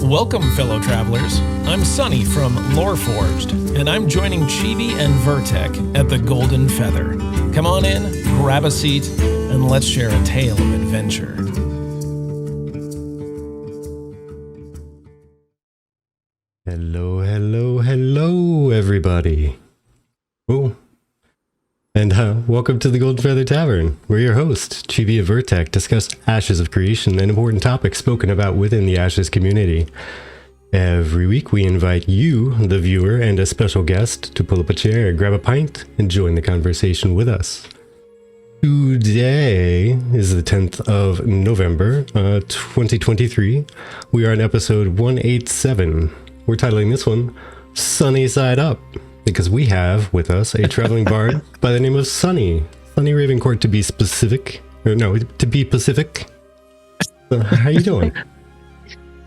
Welcome, fellow travelers. I'm Sunny from Loreforged, and I'm joining Chibi and Vertek at the Golden Feather. Come on in, grab a seat, and let's share a tale of adventure. Hello, everybody. Oh, and welcome to the Golden Feather Tavern. We're your hosts, Chibi and Vertek, discuss Ashes of Creation and important topics spoken about within the Ashes community. Every week we invite you, the viewer, and a special guest to pull up a chair, grab a pint, and join the conversation with us. Today is the 10th of November, 2023. We are on episode 187. We're titling this one, Sunny Side Up, because we have with us a traveling bard by the name of Sunny Ravencourt to be specific, or no, to be Pacific. How you doing?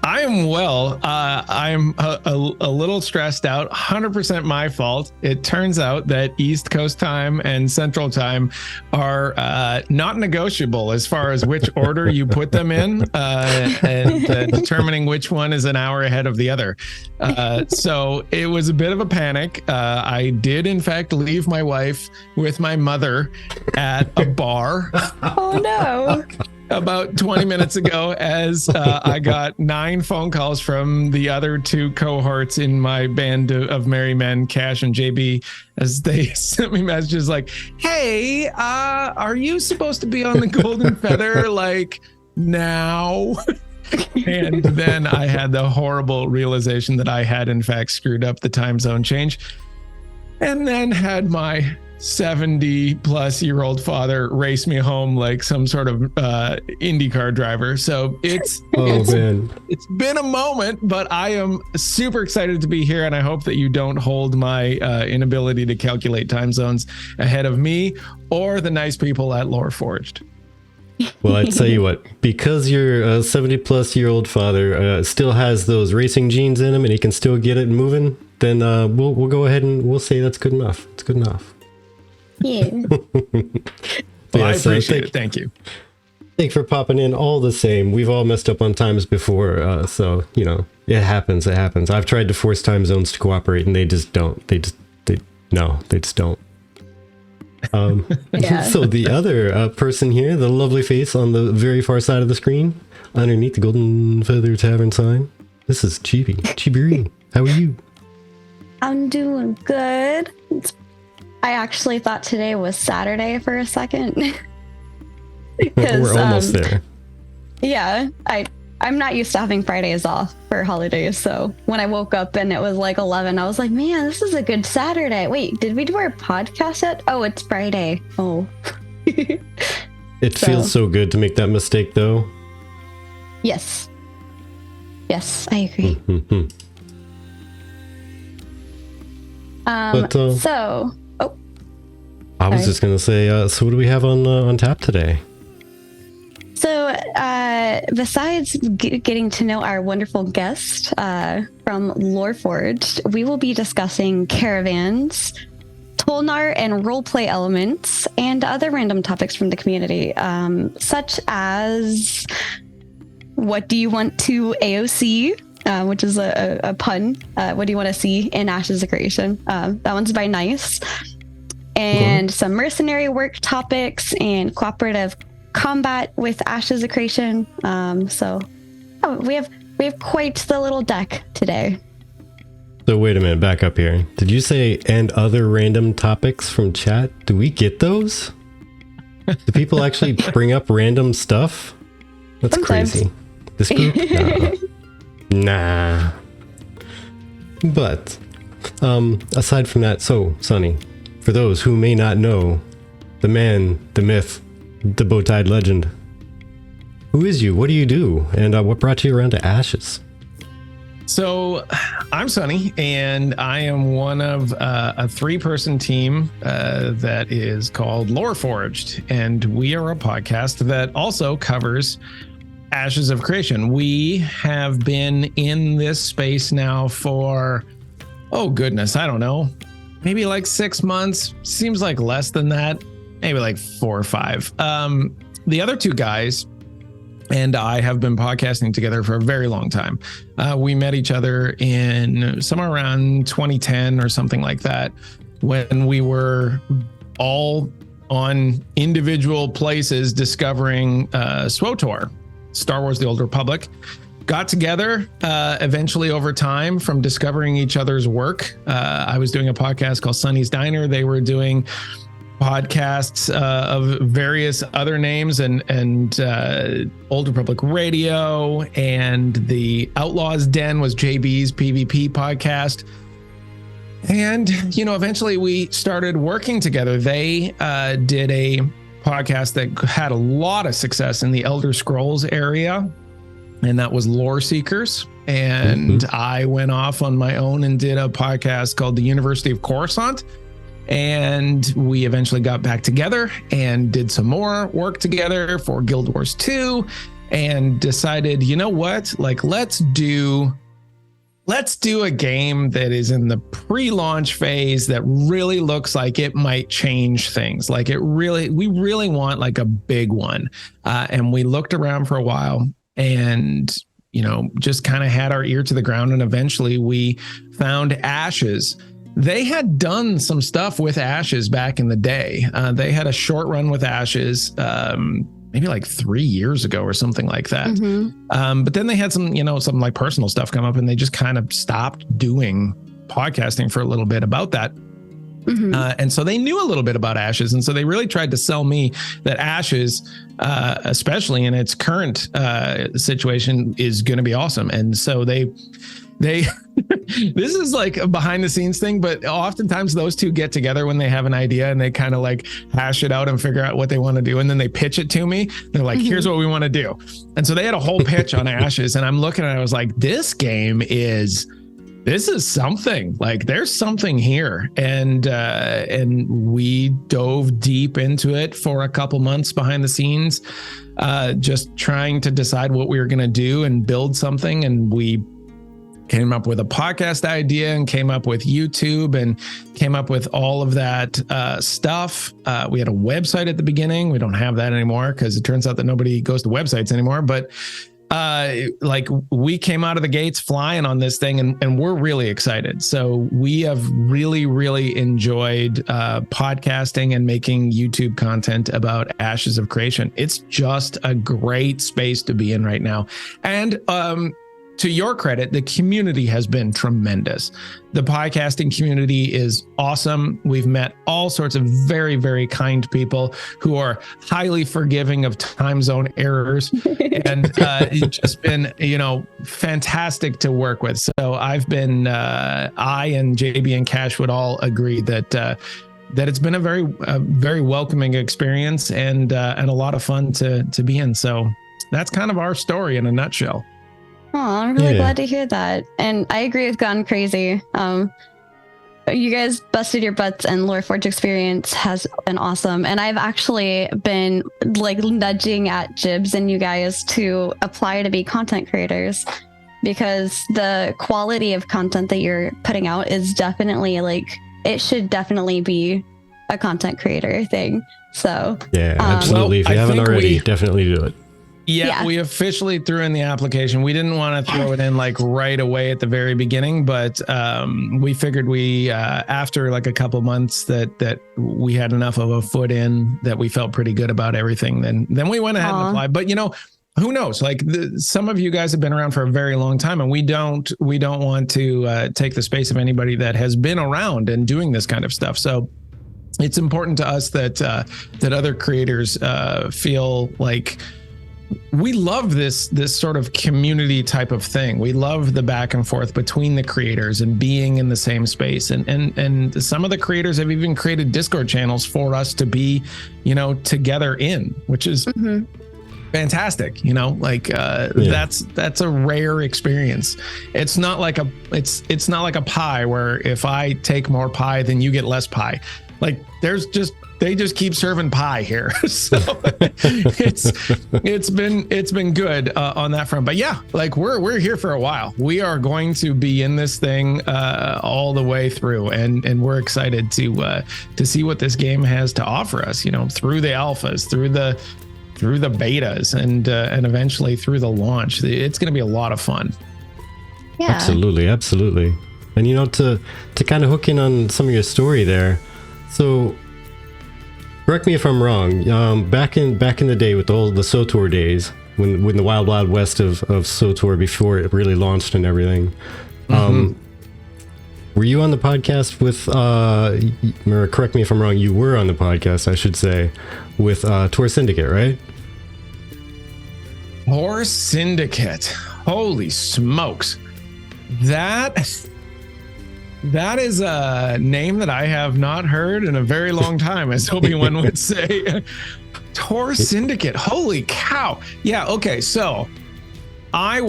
I am well. I'm a little stressed out. 100% my fault. It turns out that East Coast time and Central time are not negotiable as far as which order you put them in, and determining which one is an hour ahead of the other. So it was a bit of a panic. I did, in fact, leave my wife with my mother at a bar. Oh, no. About 20 minutes ago, as I got 9 phone calls from the other 2 cohorts in my band of merry men, Cash and JB, as they sent me messages like, hey, are you supposed to be on the Golden Feather like now? And then I had the horrible realization that I had in fact screwed up the time zone change, and then had my 70-plus-year-old father race me home like some sort of IndyCar driver. So it's been a moment, but I am super excited to be here, and I hope that you don't hold my inability to calculate time zones ahead of me or the nice people at Loreforged. Well, I tell you what, because your 70-plus-year-old father still has those racing genes in him and he can still get it moving, then we'll go ahead and we'll say that's good enough. It's good enough. Yeah. Well, I appreciate it. Thank you. Thanks for popping in all the same. We've all messed up on times before, so, you know, it happens. I've tried to force time zones to cooperate and they just don't. They just don't. Yeah. So the other person here, the lovely face on the very far side of the screen, underneath the Golden Feather Tavern sign, this is Chibi. How are you? I'm doing good. I actually thought today was Saturday for a second. We're almost there. Yeah, I'm not used to having Fridays off for holidays, so when I woke up and it was like 11, I was like, man, this is a good Saturday. Wait, did we do our podcast yet? Oh, it's Friday. Oh. It feels so good to make that mistake, though. Yes, I agree. Mm-hmm. I was just going to say, so what do we have on tap today? So besides getting to know our wonderful guest from Loreforged, we will be discussing Caravans, Tulnar, and roleplay elements, and other random topics from the community, such as what do you want to AOC, which is a pun. What do you want to see in Ashes of Creation? That one's by Nice. And some mercenary work topics and cooperative combat with Ashes of Creation. We have quite the little deck today. So wait a minute, back up here. Did you say and other random topics from chat? Do we get those? Do people actually bring up random stuff? That's Sometimes. Crazy. This group? Nah. But aside from that, so Sunny, for those who may not know, the man, the myth, the bow-tied legend, who is you? What do you do? And what brought you around to Ashes? So I'm Sunny, and I am one of a 3-person team that is called Loreforged, and we are a podcast that also covers Ashes of Creation. We have been in this space now for, oh goodness, I don't know, maybe like 6 months. Seems like less than that, maybe like 4 or 5. The other 2 guys and I have been podcasting together for a very long time. We met each other in somewhere around 2010 or something like that, when we were all on individual places discovering SWTOR, Star Wars: The Old Republic. Got together eventually over time from discovering each other's work. I was doing a podcast called Sonny's Diner. They were doing podcasts of various other names, and Old Republic Radio, and the Outlaws Den was JB's PvP podcast. And, eventually we started working together. They did a podcast that had a lot of success in the Elder Scrolls area, and that was Lore Seekers. And I went off on my own and did a podcast called The University of Coruscant. And we eventually got back together and did some more work together for Guild Wars 2, and decided, you know what, like, let's do a game that is in the pre-launch phase that really looks like it might change things. Like we really want like a big one. And we looked around for a while and, just kind of had our ear to the ground. And eventually we found Ashes. They had done some stuff with Ashes back in the day. They had a short run with Ashes, maybe like 3 years ago or something like that. But then they had some like personal stuff come up, and they just kind of stopped doing podcasting for a little bit about that. And so they knew a little bit about Ashes. And so they really tried to sell me that Ashes, especially in its current situation, is going to be awesome. And so they this is like a behind the scenes thing, but oftentimes those two get together when they have an idea and they kind of like hash it out and figure out what they want to do. And then they pitch it to me. They're like, here's what we want to do. And so they had a whole pitch on Ashes, and I'm looking at it, I was like, this is something. Like, there's something here. And we dove deep into it for a couple months behind the scenes, just trying to decide what we were going to do and build something. And we came up with a podcast idea, and came up with YouTube, and came up with all of that stuff. We had a website at the beginning. We don't have that anymore because it turns out that nobody goes to websites anymore. But like, we came out of the gates flying on this thing, and we're really excited. So we have really, really enjoyed podcasting and making YouTube content about Ashes of Creation. It's just a great space to be in right now. And to your credit, the community has been tremendous. The podcasting community is awesome. We've met all sorts of very, very kind people who are highly forgiving of time zone errors, and it's just been, fantastic to work with. So I've been, I and JB and Cash would all agree that it's been a very welcoming experience, and a lot of fun to be in. So that's kind of our story in a nutshell. Oh, I'm really glad to hear that. And I agree with Gone Crazy. You guys busted your butts, and Loreforge experience has been awesome. And I've actually been like nudging at Jibs and you guys to apply to be content creators, because the quality of content that you're putting out is definitely it should definitely be a content creator thing. So yeah, absolutely. If you haven't already, definitely do it. Yeah, we officially threw in the application. We didn't want to throw it in like right away at the very beginning, but we figured after like a couple months that we had enough of a foot in that we felt pretty good about everything. Then we went ahead and applied. But who knows? Like some of you guys have been around for a very long time, and we don't want to take the space of anybody that has been around and doing this kind of stuff. So it's important to us that other creators feel like we love this sort of community type of thing. We love the back and forth between the creators and being in the same space. And some of the creators have even created Discord channels for us to be, together in, which is fantastic. That's a rare experience. It's not like a pie where if I take more pie, then you get less pie. Like they just keep serving pie here. So it's been good on that front. But yeah, like we're here for a while. We are going to be in this thing all the way through, and we're excited to see what this game has to offer us, through the alphas, through the through the betas and eventually through the launch. It's going to be a lot of fun. Yeah. Absolutely. And to kind of hook in on some of your story there. So correct me if I'm wrong. Back in the day with all the SOTOR days, when the wild west of SOTOR before it really launched and everything. Were you on the podcast with, or correct me if I'm wrong, you were on the podcast, I should say, with Tor Syndicate, right? Tor Syndicate. Holy smokes. That is a name that I have not heard in a very long time, as Obi-Wan would say. Tor Syndicate. Holy cow. Yeah, okay, so we're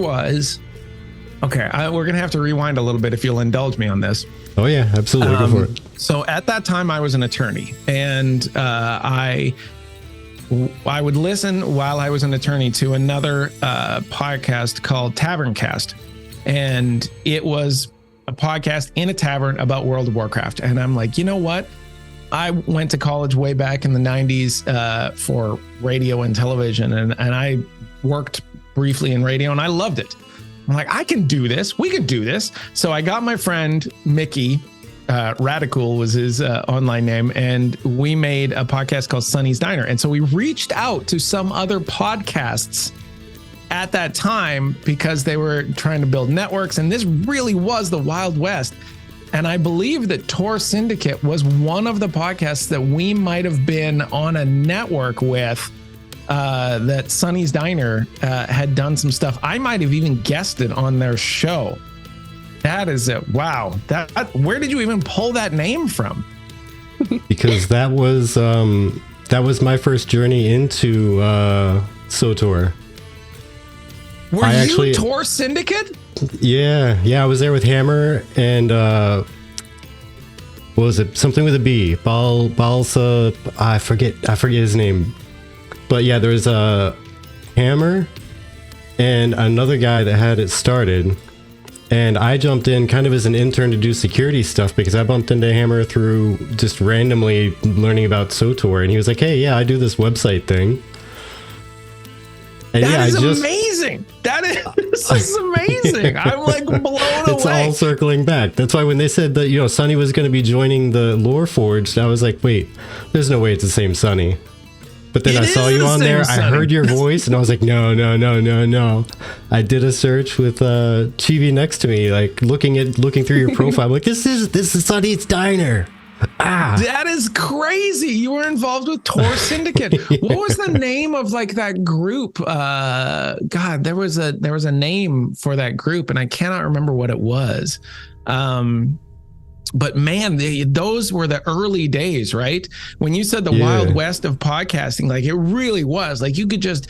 going to have to rewind a little bit if you'll indulge me on this. Oh, yeah, absolutely. Go for it. So at that time, I was an attorney, and I would listen while I was an attorney to another podcast called Tavern Cast. And it was a podcast in a tavern about World of Warcraft. And I'm like, you know what? I went to college way back in the 90s for radio and television. And I worked briefly in radio and I loved it. I'm like, I can do this. We can do this. So I got my friend Mickey, Radical was his online name, and we made a podcast called Sonny's Diner. And so we reached out to some other podcasts at that time because they were trying to build networks. And this really was the Wild West. And I believe that Tor Syndicate was one of the podcasts that we might have been on a network with, that Sonny's Diner had done some stuff. I might have even guessed it on their show. That is it. Wow. Where did you even pull that name from? Because that was my first journey into SOTOR. Were you Tor Syndicate? Yeah, I was there with Hammer and what was it? Something with a B. Balsa. I forget his name. But yeah, there was a Hammer and another guy that had it started. And I jumped in kind of as an intern to do security stuff because I bumped into Hammer through just randomly learning about SOTOR. And he was like, hey, yeah, I do this website thing. And that is amazing. This is amazing. I'm like blown away. It's all circling back. That's why when they said that, Sonny was going to be joining the Lore Forged, I was like, wait, there's no way it's the same Sonny. But then I saw you on there. Sonny. I heard your voice and I was like, no. I did a search with Chibi next to me, like looking through your profile. I'm like, this is Sonny's Diner. That is crazy. You were involved with Tor Syndicate. What was the name of like that group? God, there was a name for that group and I cannot remember what it was. But man, those were the early days, right? When you said the Wild West of podcasting, like it really was like you could just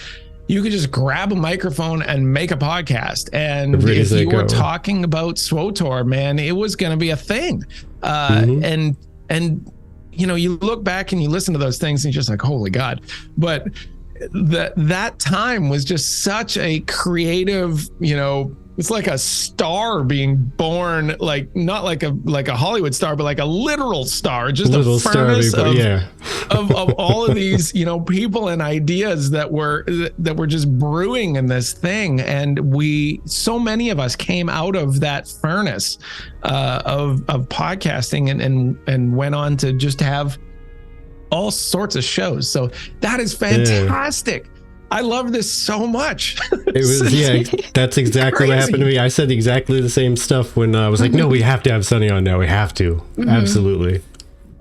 grab a microphone and make a podcast. And if you were talking about SWTOR, man, it was going to be a thing. And you look back and you listen to those things and you're just like, holy God. But that time was just such a creative, it's like a star being born, like not like a Hollywood star, but like a literal star, just a furnace of all of these, people and ideas that were just brewing in this thing. And so many of us came out of that furnace of podcasting and went on to just have all sorts of shows. So that is fantastic. Yeah. I love this so much. It was, that's exactly what happened to me. I said exactly the same stuff when I was like, no, we have to have Sonny on now. We have to. Mm-hmm. Absolutely.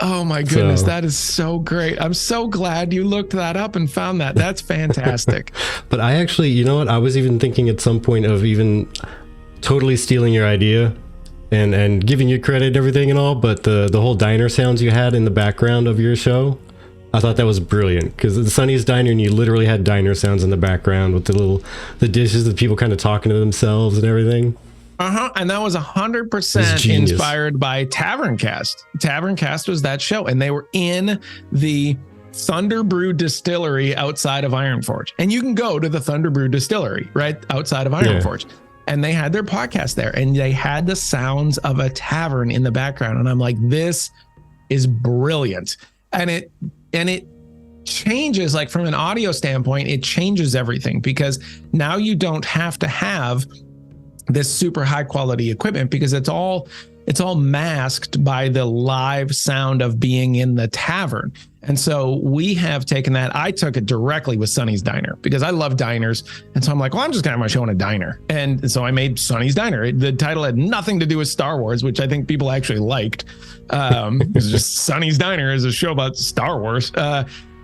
Oh my goodness. That is so great. I'm so glad you looked that up and found that. That's fantastic. But I actually, I was even thinking at some point of even totally stealing your idea and giving you credit and everything and all, but the whole diner sounds you had in the background of your show, I thought that was brilliant because the Sonny's Diner and you literally had diner sounds in the background with the dishes, the people kind of talking to themselves and everything. And that was 100% inspired by Tavern Cast. Tavern Cast was that show, and they were in the Thunder Brew Distillery outside of Ironforge. And you can go to the Thunder Brew Distillery right outside of Ironforge. Yeah. And they had their podcast there, and they had the sounds of a tavern in the background. And I'm like, this is brilliant. And it changes, like from an audio standpoint, it changes everything, because now you don't have to have this super high quality equipment, because it's all masked by the live sound of being in the tavern. And so we have taken that. I took it directly with Sonny's Diner because I love diners. And so I'm like, well, I'm just going to have my show in a diner. And so I made Sonny's Diner. The title had nothing to do with Star Wars, which I think people actually liked. It's just Sonny's Diner is a show about Star Wars.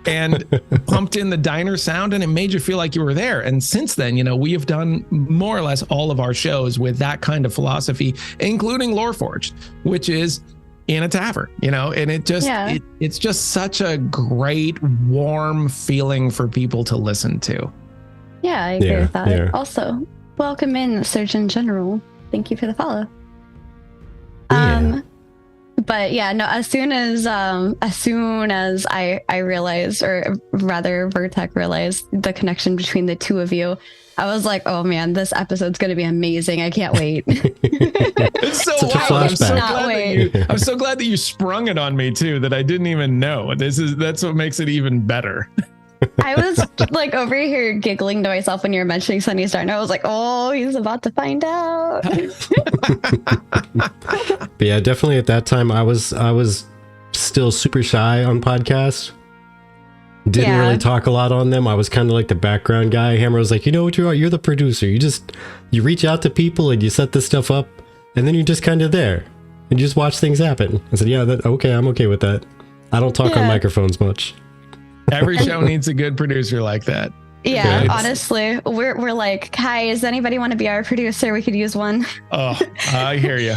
And pumped in the diner sound, and it made you feel like you were there. And since then, we have done more or less all of our shows with that kind of philosophy, including Loreforged, which is in a tavern, and it's just such a great, warm feeling for people to listen to. Yeah, I agree with that. Yeah. Also, welcome in, Surgeon General. Thank you for the follow. Yeah. But yeah, no, as soon as I realized, or rather Vertech realized the connection between the two of you, I was like, oh man, this episode's going to be amazing. I can't wait. It's so wild. I'm so glad that you sprung it on me too, that I didn't even know. That's what makes it even better. I was like over here giggling to myself when you were mentioning Sonny's Diner. I was like, oh, he's about to find out. But yeah, definitely at that time I was still super shy on podcasts. Didn't really talk a lot on them. I was kind of like the background guy. Hammer was like, you know what you are? You're the producer. You reach out to people and you set this stuff up, and then you're just kind of there and you just watch things happen. I said, okay, I'm okay with that. I don't talk on microphones much. Every show needs a good producer like that. Yeah, right. Honestly, we're like, Kai, does anybody want to be our producer? We could use one. Oh, I hear you.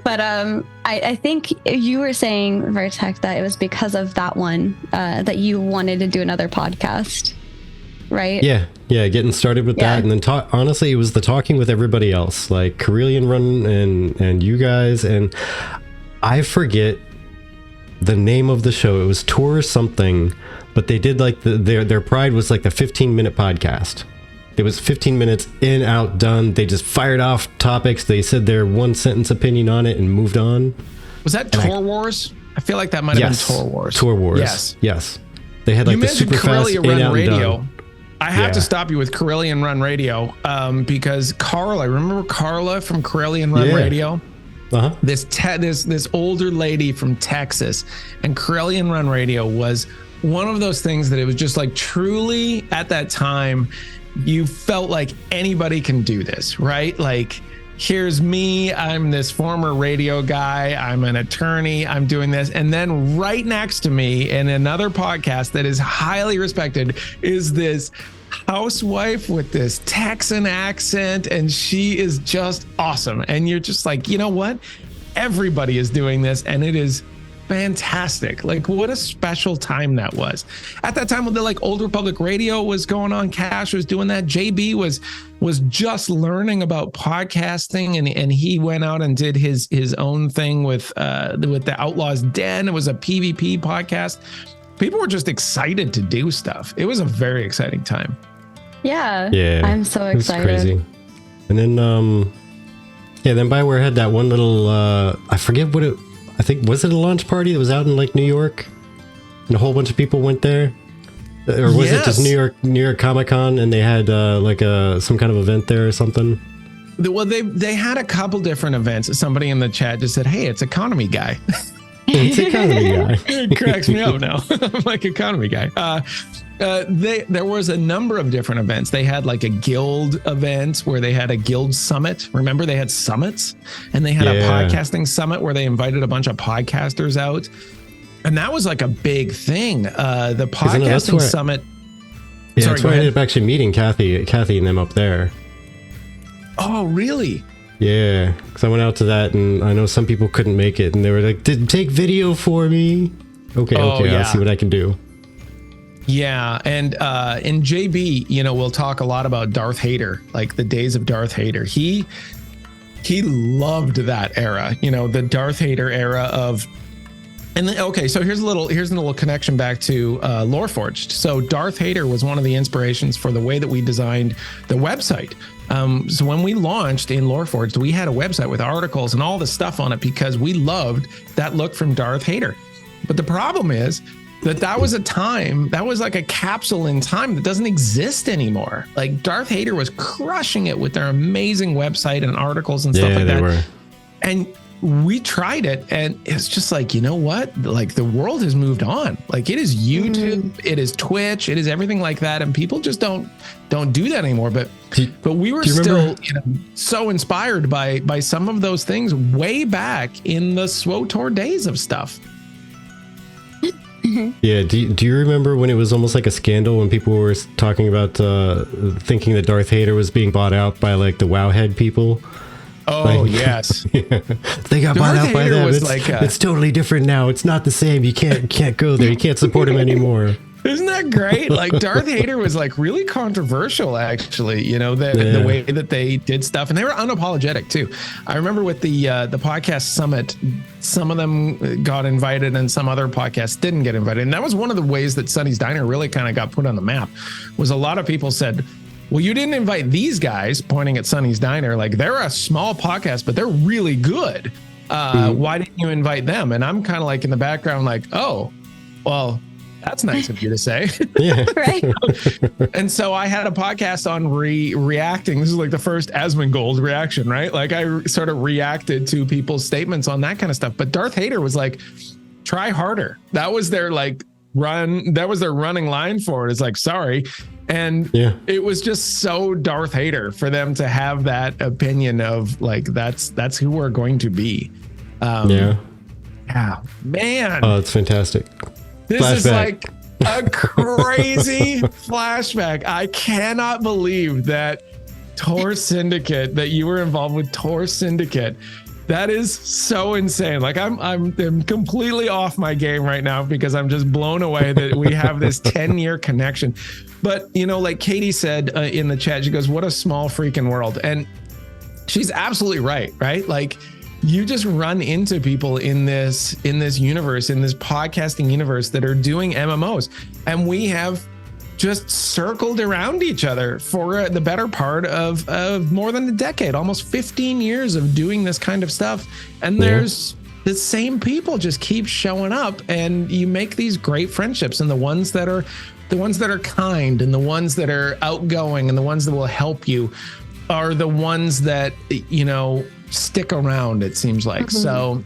But I think you were saying, Vertech, that it was because of that one that you wanted to do another podcast, right? Yeah, getting started with that, and then honestly, it was the talking with everybody else, like Carillion Run and you guys, and I forget the name of the show. It was Tour something. But they did like their pride was like the 15-minute podcast. It was 15 minutes in, out, done. They just fired off topics. They said their one sentence opinion on it and moved on. Was that Tour Wars? I feel like that might have been Tour Wars. Tour Wars. Yes. They had like you the super fast in, out, radio. Done. I have to stop you with Carillion Run Radio because Carla, remember Carla from Carillion Run Radio? Uh-huh. This older lady from Texas, and Carillion Run Radio was one of those things that it was just like truly at that time you felt like anybody can do this, right? Like, here's me, I'm this former radio guy, I'm an attorney, I'm doing this. And then right next to me in another podcast that is highly respected is this housewife with this Texan accent, and she is just awesome. And you're just like, you know what? Everybody is doing this, and it is fantastic. Like, what a special time that was. At that time, the like Old Republic Radio was going on. Cash was doing that. JB was just learning about podcasting, and he went out and did his own thing with the Outlaws Den. It was a PvP podcast. People were just excited to do stuff. It was a very exciting time. Yeah. I'm so excited. It was crazy. And then then Bioware had that one little I forget what I think, was it a launch party that was out in like New York, and a whole bunch of people went there, or was it just New York Comic-Con, and they had like some kind of event there or something? Well, they had a couple different events. Somebody in the chat just said, "Hey, it's Economy Guy." It's Economy Guy. It cracks me up now. I'm like, Economy Guy. There was a number of different events. They had like a guild event where they had a guild summit. Remember, they had summits, and they had a podcasting summit where they invited a bunch of podcasters out. And that was like a big thing. The podcasting summit. Yeah, that's where I ended up actually meeting Kathy and them up there. Oh, really? Yeah, because I went out to that, and I know some people couldn't make it, and they were like, take video for me. Okay, I'll see what I can do. Yeah, and in JB, we'll talk a lot about Darth Hader, like the days of Darth Hader. He loved that era, the Darth Hader era of. And then, so here's a little connection back to Loreforged. So Darth Hader was one of the inspirations for the way that we designed the website. So when we launched in Loreforged, we had a website with articles and all the stuff on it because we loved that look from Darth Hader. But the problem is that was a time, that was like a capsule in time that doesn't exist anymore. Like Darth Hader was crushing it with their amazing website and articles and stuff like that. Were. And we tried it, and it's just like, you know what? Like the world has moved on. Like it is YouTube, it is Twitch, it is everything like that, and people just don't do that anymore. But we were still, so inspired by some of those things way back in the SWTOR days of stuff. Yeah, do you remember when it was almost like a scandal when people were talking about thinking that Darth Hader was being bought out by like the Wowhead people? Oh, like, yes. Yeah. They got bought out by them. It's totally different now. It's not the same. You can't go there. You can't support him anymore. Isn't that great? Like Darth Hader was like really controversial, actually, the way that they did stuff, and they were unapologetic too. I remember with the podcast summit, some of them got invited and some other podcasts didn't get invited. And that was one of the ways that Sonny's Diner really kind of got put on the map, was a lot of people said, well, you didn't invite these guys, pointing at Sonny's Diner. Like they're a small podcast, but they're really good. Why didn't you invite them? And I'm kind of like in the background, like, oh, well, that's nice of you to say. Yeah. Right. And so I had a podcast on reacting. This is like the first Asmongold reaction, right? Like I sort of reacted to people's statements on that kind of stuff. But Darth Hader was like, try harder. That was their running line for it. It's like, sorry. And it was just so Darth Hader for them to have that opinion of like, that's who we're going to be. Yeah, man. Oh, it's fantastic. This flashback. Is like a crazy flashback. I cannot believe that Tor Syndicate, that you were involved with Tor Syndicate. That is so insane. Like I'm completely off my game right now because I'm just blown away that we have this 10-year connection. But like Katie said in the chat, she goes, "What a small freaking world," and she's absolutely right. Like you just run into people in this universe, in this podcasting universe, that are doing MMOs, and we have just circled around each other for the better part of more than a decade, almost 15 years of doing this kind of stuff. And there's the same people just keep showing up, and you make these great friendships. And the ones that are kind, and the ones that are outgoing, and the ones that will help you are the ones that, stick around, it seems like. Mm-hmm. So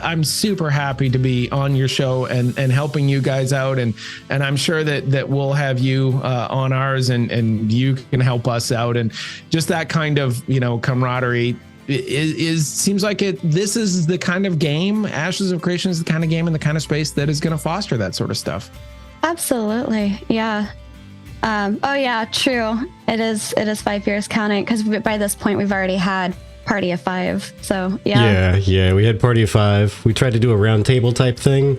I'm super happy to be on your show and helping you guys out. And I'm sure that we'll have you on ours, and you can help us out. And just that kind of, camaraderie is seems like this is the kind of game, Ashes of Creation is the kind of game and the kind of space that is going to foster that sort of stuff. Absolutely. Yeah. Oh yeah, true. It is 5 years counting, because by this point we've already had Party of 5. So yeah, we had Party of 5. We tried to do a round table type thing,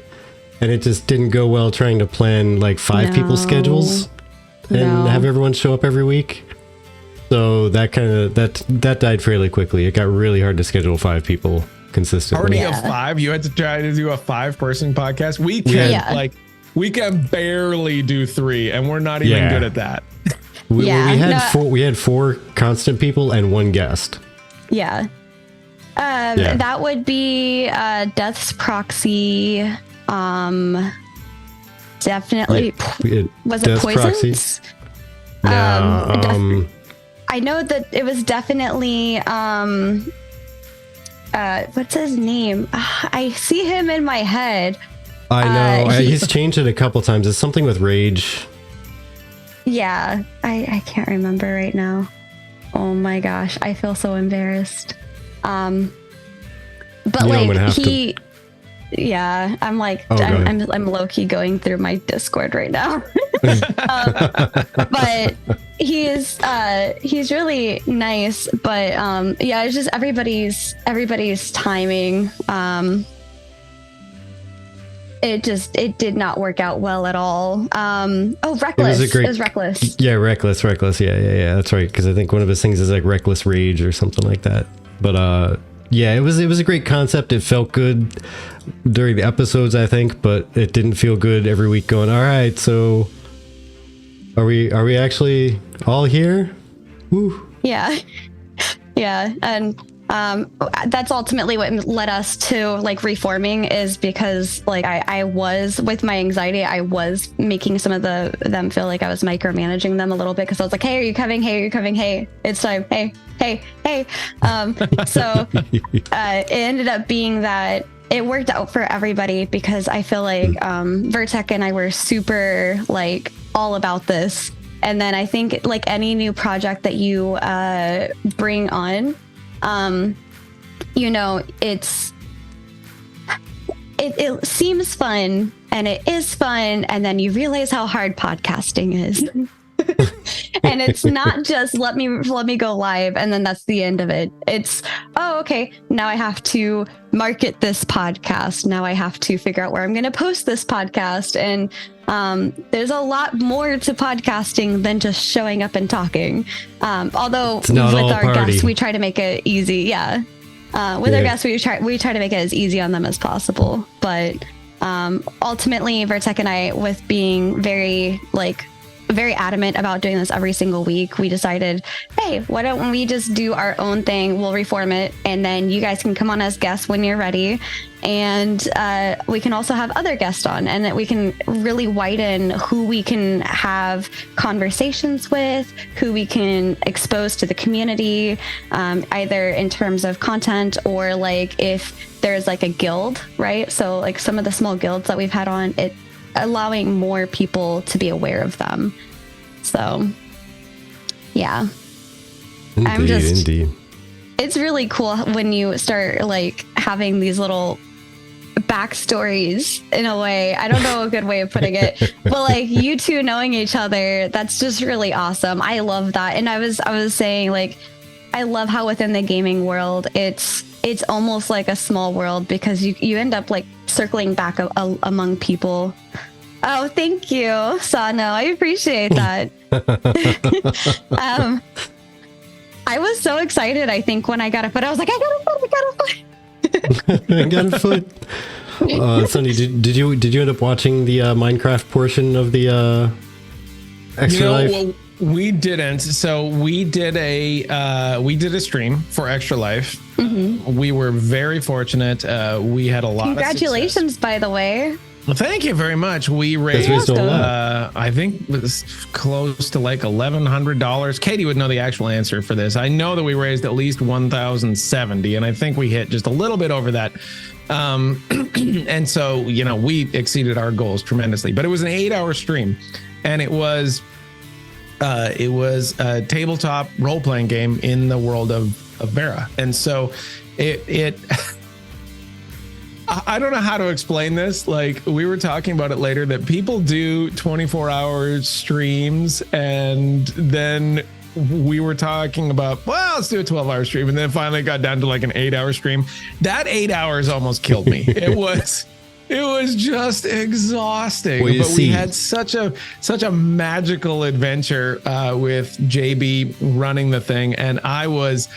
and it just didn't go well, trying to plan like 5 people's schedules and have everyone show up every week. So that died fairly quickly. It got really hard to schedule 5 people consistently. Party of 5. You had to try to do a 5-person podcast. We can barely do 3, and we're not even good at that. We had 4 constant people and 1 guest. Yeah. That would be Death's Proxy. Definitely. Was it Poisons? No. I know that it was definitely what's his name? I see him in my head. I know. He's changed it a couple times. It's something with Rage. Yeah. I can't remember right now. Oh my gosh, I feel so embarrassed. But I'm like, I'm low-key going through my Discord right now. But he's really nice. But it's just everybody's timing. It did not work out well at all. Reckless. It was Reckless. Yeah, Reckless. Yeah. That's right. Because I think one of his things is like Reckless Rage or something like that. But it was a great concept. It felt good during the episodes, I think, but it didn't feel good every week going, all right, so are we actually all here? Woo. Yeah. Yeah. And that's ultimately what led us to like reforming, is because like I was, with my anxiety, I was making some of them feel like I was micromanaging them a little bit, because I was like, hey, are you coming? Hey, are you coming? Hey, it's time. Hey. So it ended up being that it worked out for everybody, because I feel like Vertec and I were super like all about this. And then I think like any new project that you bring on, you know, it seems fun, and it is fun, and then you realize how hard podcasting is. And it's not just let me go live and then that's the end of it. It's, oh, okay, now I have to market this podcast. Now I have to figure out where I'm going to post this podcast. And there's a lot more to podcasting than just showing up and talking. Although with our guests, we try to make it easy. Yeah. With our guests, we try to make it as easy on them as possible. But ultimately, Vertec and I, with being very adamant about doing this every single week, we decided, hey, why don't we just do our own thing? We'll reform it, and then you guys can come on as guests when you're ready. And we can also have other guests on, and that we can really widen who we can have conversations with, who we can expose to the community, either in terms of content or like if there's like a guild, right? So like some of the small guilds that we've had on, it allowing more people to be aware of them. So yeah, indeed. It's really cool when you start like having these little backstories, in a way. I don't know a good way of putting it, but like you two knowing each other, that's just really awesome. I love that. And I was saying, like, I love how within the gaming world, it's almost like a small world, because you end up like circling back among people. Oh, thank you, Sano. I appreciate that. I was so excited, I think, when I got a foot. I was like, I got a foot. Sonny, did you end up watching the Minecraft portion of the Extra Life? Well, we didn't. So we did a stream for Extra Life. Mm-hmm. We were very fortunate. We had a lot. Congratulations, by the way. Well, thank you very much. We raised, I think it was close to like $1,100. Katie would know the actual answer for this. I know that we raised at least 1,070, and I think we hit just a little bit over that. And so, you know, we exceeded our goals tremendously. But it was an 8-hour stream, and it was a tabletop role-playing game in the world of Vera. And so it I don't know how to explain this. Like, we were talking about it later, that people do 24-hour streams, and then we were talking about, well, let's do a 12-hour stream, and then finally got down to like an 8-hour stream. That 8 hours almost killed me. It was just exhausting. Well, we had such a magical adventure with JB running the thing, and I was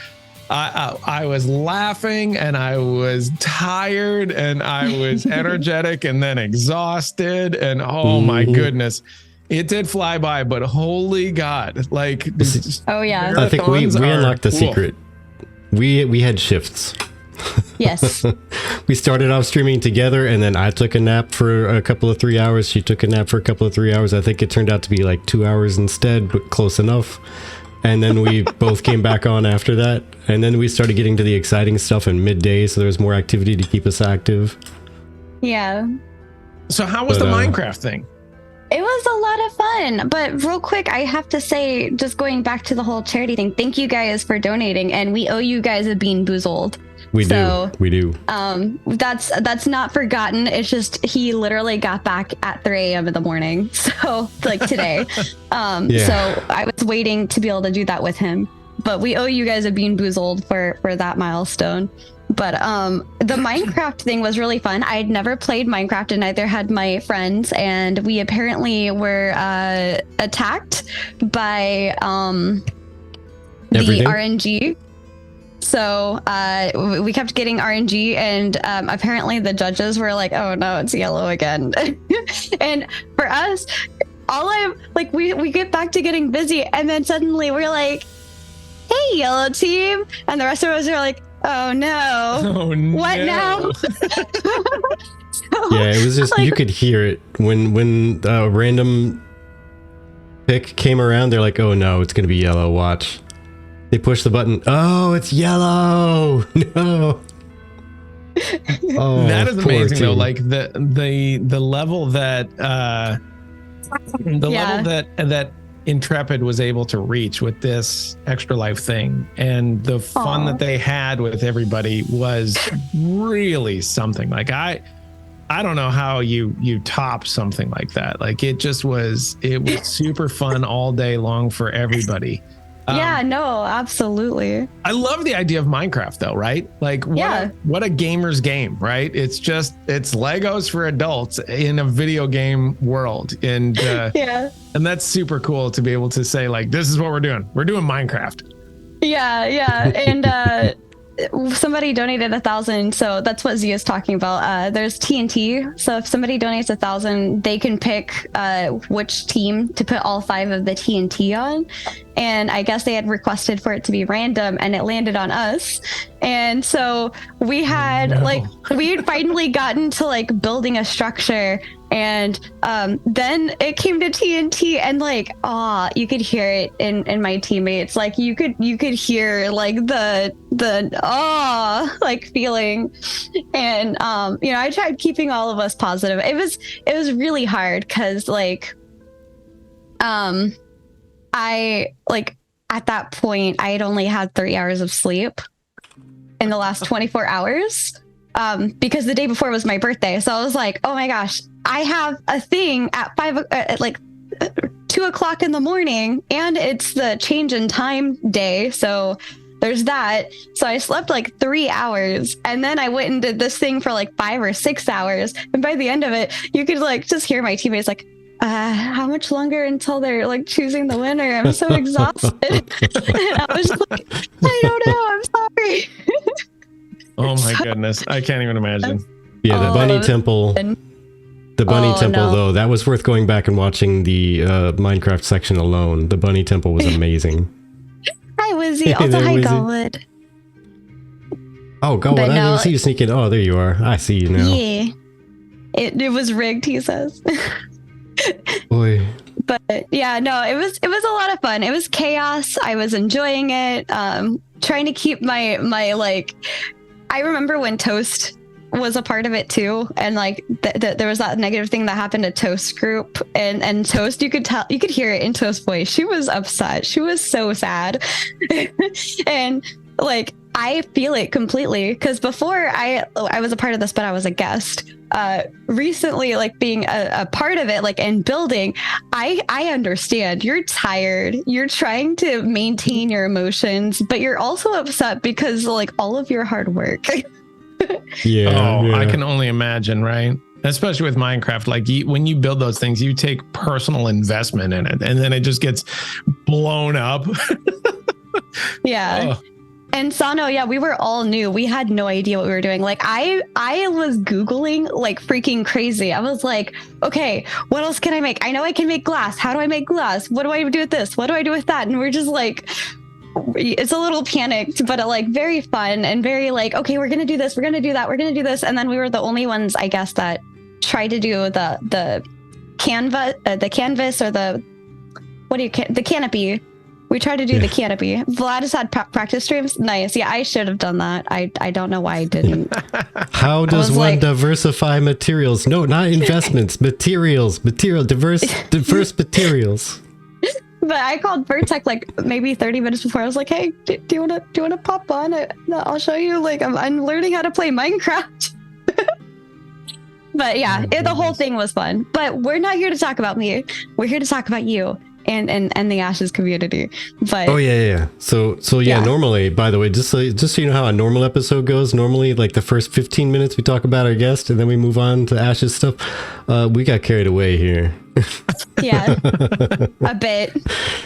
laughing, and I was tired, and I was energetic, and then exhausted, and oh my goodness, it did fly by. But holy God, like, oh yeah, I think we unlocked the secret. We had shifts. Yes. We started off streaming together, and then I took a nap for a couple of 3 hours. She took a nap for a couple of 3 hours. I think it turned out to be like 2 hours instead, but close enough. And then we both came back on after that. And then we started getting to the exciting stuff in midday, so there was more activity to keep us active. Yeah. So how was the Minecraft thing? It was a lot of fun. But real quick, I have to say, just going back to the whole charity thing, thank you guys for donating. And we owe you guys a Bean Boozled. We do. That's not forgotten. It's just he literally got back at 3 a.m. in the morning. So like today. So I was waiting to be able to do that with him. But we owe you guys a Bean Boozled for that milestone. But the Minecraft thing was really fun. I had never played Minecraft, and neither had my friends. And we apparently were attacked by the RNG. So we kept getting RNG, and apparently the judges were like, oh no, it's yellow again. And for us, we get back to getting busy, and then suddenly we're like, hey, yellow team. And the rest of us are like, Oh no. Oh no. What now? Yeah, it was just, you could hear it when a random pick came around. They're like, oh no, it's gonna be yellow, watch. They push the button, oh, it's yellow. No. Oh, That is poor amazing though. team. Like the level that level that Intrepid was able to reach with this extra life thing, and the fun that they had with everybody was really something. Like I don't know how you top something like that. Like it was super fun all day long for everybody. Yeah, no, absolutely. I love the idea of Minecraft though, right? Like what a gamer's game, right? It's Legos for adults in a video game world. And and that's super cool to be able to say like, this is what we're doing. We're doing Minecraft. Yeah. And somebody donated 1,000, so that's what Z is talking about. There's TNT, so if somebody donates 1,000, they can pick which team to put all 5 of the TNT on. And I guess they had requested for it to be random, and it landed on us. And so we had we had finally gotten to like building a structure, and then it came to TNT, and like you could hear it in my teammates. Like you could hear like the like feeling. And I tried keeping all of us positive. It was really hard because like I like at that point I had only had 3 hours of sleep in the last 24 hours because the day before was my birthday. So I was like, oh my gosh, I have a thing at 2 o'clock in the morning, and it's the change in time day. So there's that. So I slept like 3 hours, and then I went and did this thing for like 5 or 6 hours. And by the end of it, you could like just hear my teammates like, how much longer until they're like choosing the winner? I'm so exhausted. And I was like, I don't know. I'm sorry. Oh my goodness. I can't even imagine. Yeah, the bunny temple. The bunny temple, though, that was worth going back and watching the Minecraft section alone. The bunny temple was amazing. Hi, Wizzy. Also, hi, Gullet. Oh, Gullet, I didn't see you sneak in. Oh, there you are. I see you now. Yeah. It was rigged, he says. Boy. But yeah, no, it was a lot of fun. It was chaos. I was enjoying it. Trying to keep my like, I remember when Toast was a part of it too, and like there was that negative thing that happened to Toast group, and Toast, you could hear it in Toast's voice. She was upset. She was so sad. And like I feel it completely, because before I was a part of this, but I was a guest. Recently, like being a part of it, like and building, I understand. You're tired. You're trying to maintain your emotions, but you're also upset because like all of your hard work. Yeah. I can only imagine, right? Especially with Minecraft, like when you build those things, you take personal investment in it, and then it just gets blown up. Yeah. And Sano, yeah, we were all new. We had no idea what we were doing. Like I was Googling like freaking crazy. I was like, okay, what else can I make? I know I can make glass. How do I make glass? What do I do with this? What do I do with that? And we're just like, it's a little panicked, but like very fun and very like, okay, we're going to do this. We're going to do that. We're going to do this. And then we were the only ones, I guess, that tried to do the canvas or the canopy. We tried to do the canopy. Vladis had practice streams. Nice. Yeah, I should have done that. I don't know why I didn't. How does one diversify materials? No, not investments. Diverse materials. But I called Vertec like maybe 30 minutes before. I was like, hey, do you want to pop on? I'll show you. Like I'm learning how to play Minecraft. But yeah, the whole thing was fun. But we're not here to talk about me. We're here to talk about you. And the Ashes community. But so normally, by the way, just so you know how a normal episode goes, normally like the first 15 minutes we talk about our guest and then we move on to Ashes stuff. We got carried away here. Yeah, a bit.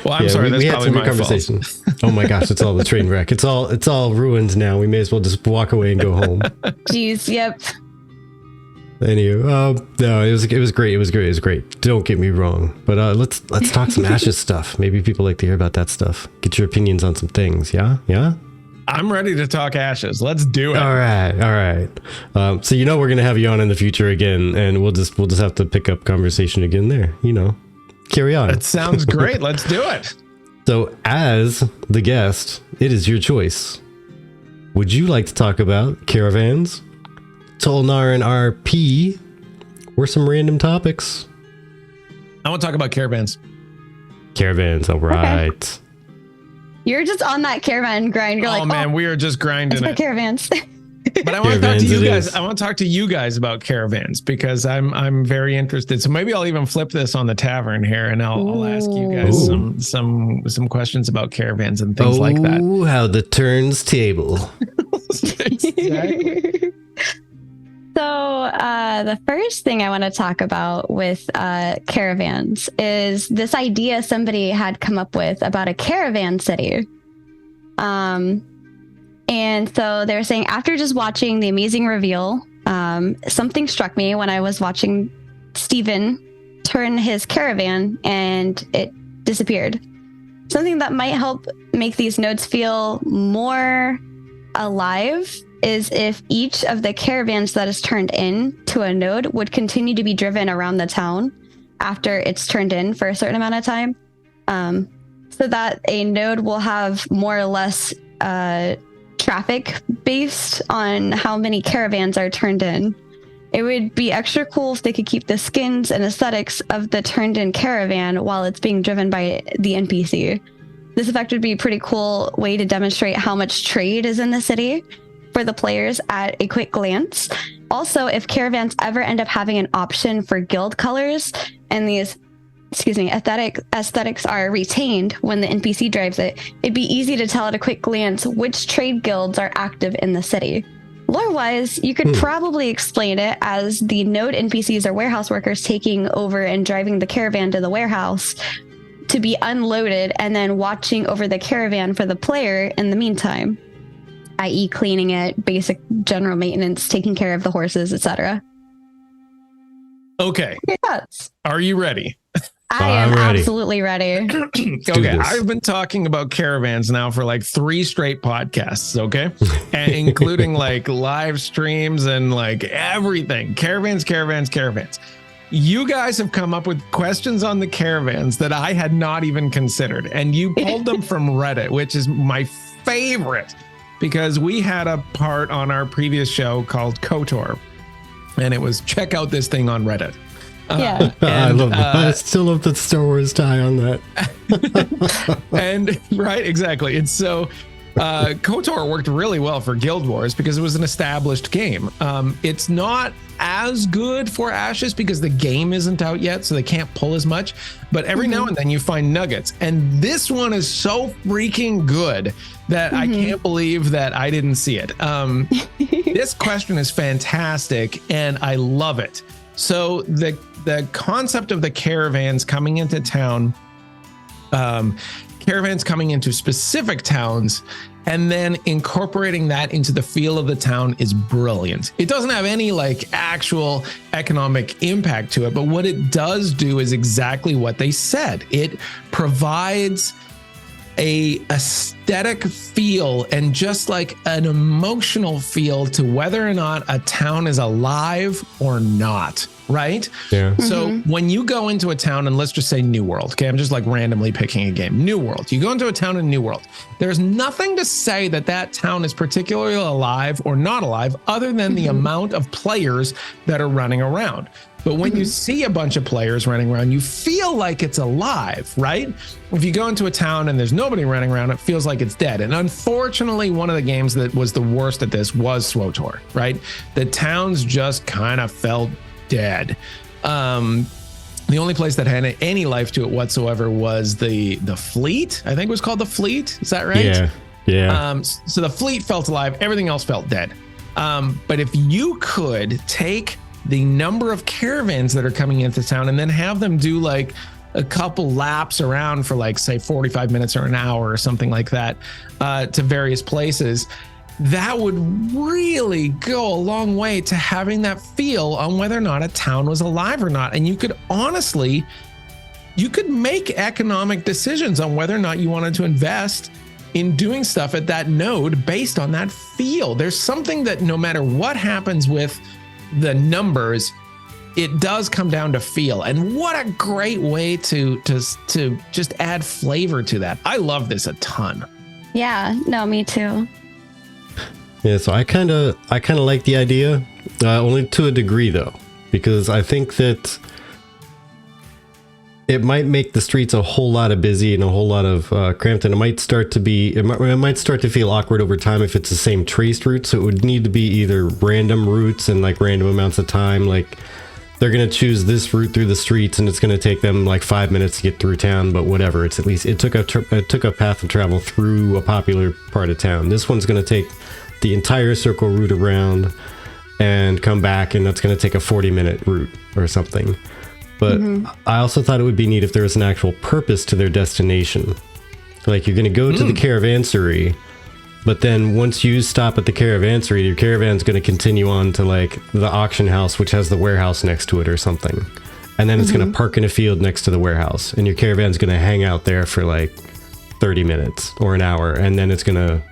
Well, I'm sorry, that's probably my conversation. Oh my gosh, it's all the train wreck. It's all ruined now. We may as well just walk away and go home. Jeez, yep. Anyway, no, it was great. It was great. Don't get me wrong, but let's talk some Ashes stuff. Maybe people like to hear about that stuff. Get your opinions on some things. Yeah. I'm ready to talk ashes. Let's do it. All right. So we're gonna have you on in the future again, and we'll just have to pick up conversation again there. Carry on. That sounds great. Let's do it. So, as the guest, it is your choice. Would you like to talk about Caravans, Tulnar and RP, or some random topics? I want to talk about Caravans. Caravans, all right. Okay. You're just on that caravan grind. You're Man, we are just grinding it. Caravans. But I want to talk to you guys. I want to talk to you guys about Caravans because I'm very interested. So maybe I'll even flip this on the tavern here, and I'll ask you guys some questions about Caravans and things like that. Oh, how the turns table. Exactly. So the first thing I want to talk about with Caravans is this idea somebody had come up with about a caravan city. And so they were saying, after just watching the amazing reveal, something struck me when I was watching Steven turn his caravan and it disappeared. Something that might help make these nodes feel more alive is if each of the caravans that is turned in to a node would continue to be driven around the town after it's turned in for a certain amount of time, so that a node will have more or less traffic based on how many caravans are turned in. It would be extra cool if they could keep the skins and aesthetics of the turned in caravan while it's being driven by the NPC. This effect would be a pretty cool way to demonstrate how much trade is in the city for the players at a quick glance. Also, if caravans ever end up having an option for guild colors and these aesthetics are retained when the NPC drives it, it'd be easy to tell at a quick glance which trade guilds are active in the city. Lore-wise, you could probably explain it as the node NPCs or warehouse workers taking over and driving the caravan to the warehouse to be unloaded and then watching over the caravan for the player in the meantime, i.e. cleaning it, basic general maintenance, taking care of the horses, etc. Okay. Yes. Are you ready? I am absolutely ready. Okay, I've been talking about caravans now for like 3 straight podcasts, okay? And including like live streams and like everything. Caravans. You guys have come up with questions on the caravans that I had not even considered. And you pulled them from Reddit, which is my favorite, because we had a part on our previous show called KOTOR. And it was check out this thing on Reddit. Yeah. I love that. I still love the Star Wars tie on that. And right, exactly. And so KOTOR worked really well for Guild Wars because it was an established game. It's not as good for Ashes because the game isn't out yet, so they can't pull as much. But every now and then you find nuggets. And this one is so freaking good that I can't believe that I didn't see it. This question is fantastic, and I love it. So the concept of the caravans coming into town, caravans coming into specific towns, and then incorporating that into the feel of the town is brilliant. It doesn't have any like actual economic impact to it, but what it does do is exactly what they said. It provides a aesthetic feel and just like an emotional feel to whether or not a town is alive or not, right? Yeah. So when you go into a town, and let's just say New World, okay, I'm just like randomly picking a game. New World, you go into a town in New World. There's nothing to say that that town is particularly alive or not alive other than the amount of players that are running around. But when you see a bunch of players running around, you feel like it's alive, right? If you go into a town and there's nobody running around, it feels like it's dead. And unfortunately, one of the games that was the worst at this was SWTOR, right? The towns just kind of felt dead. The only place that had any life to it whatsoever was the fleet. I think it was called the fleet. Is that right? Yeah. So the fleet felt alive. Everything else felt dead. But if you could take the number of caravans that are coming into town and then have them do like a couple laps around for like, say, 45 minutes or an hour or something like that to various places, that would really go a long way to having that feel on whether or not a town was alive or not. And you could honestly, you could make economic decisions on whether or not you wanted to invest in doing stuff at that node based on that feel. There's something that no matter what happens with the numbers, it does come down to feel. And what a great way to just add flavor to that. I love this a ton. Yeah, no, me too. Yeah, so I kind of like the idea, only to a degree though, because I think that it might make the streets a whole lot of busy and a whole lot of cramped, and it might start to feel awkward over time if it's the same traced route. So it would need to be either random routes and like random amounts of time. Like they're gonna choose this route through the streets, and it's gonna take them like 5 minutes to get through town. But whatever, it's at least it took a path of travel through a popular part of town. This one's gonna take the entire circle route around and come back, and that's gonna take a 40-minute route or something. But I also thought it would be neat if there was an actual purpose to their destination. Like you're going to go to the caravansary, but then once you stop at the caravansary, your caravan's going to continue on to like the auction house, which has the warehouse next to it or something. And then it's going to park in a field next to the warehouse. And your caravan's going to hang out there for like 30 minutes or an hour. And then it's going to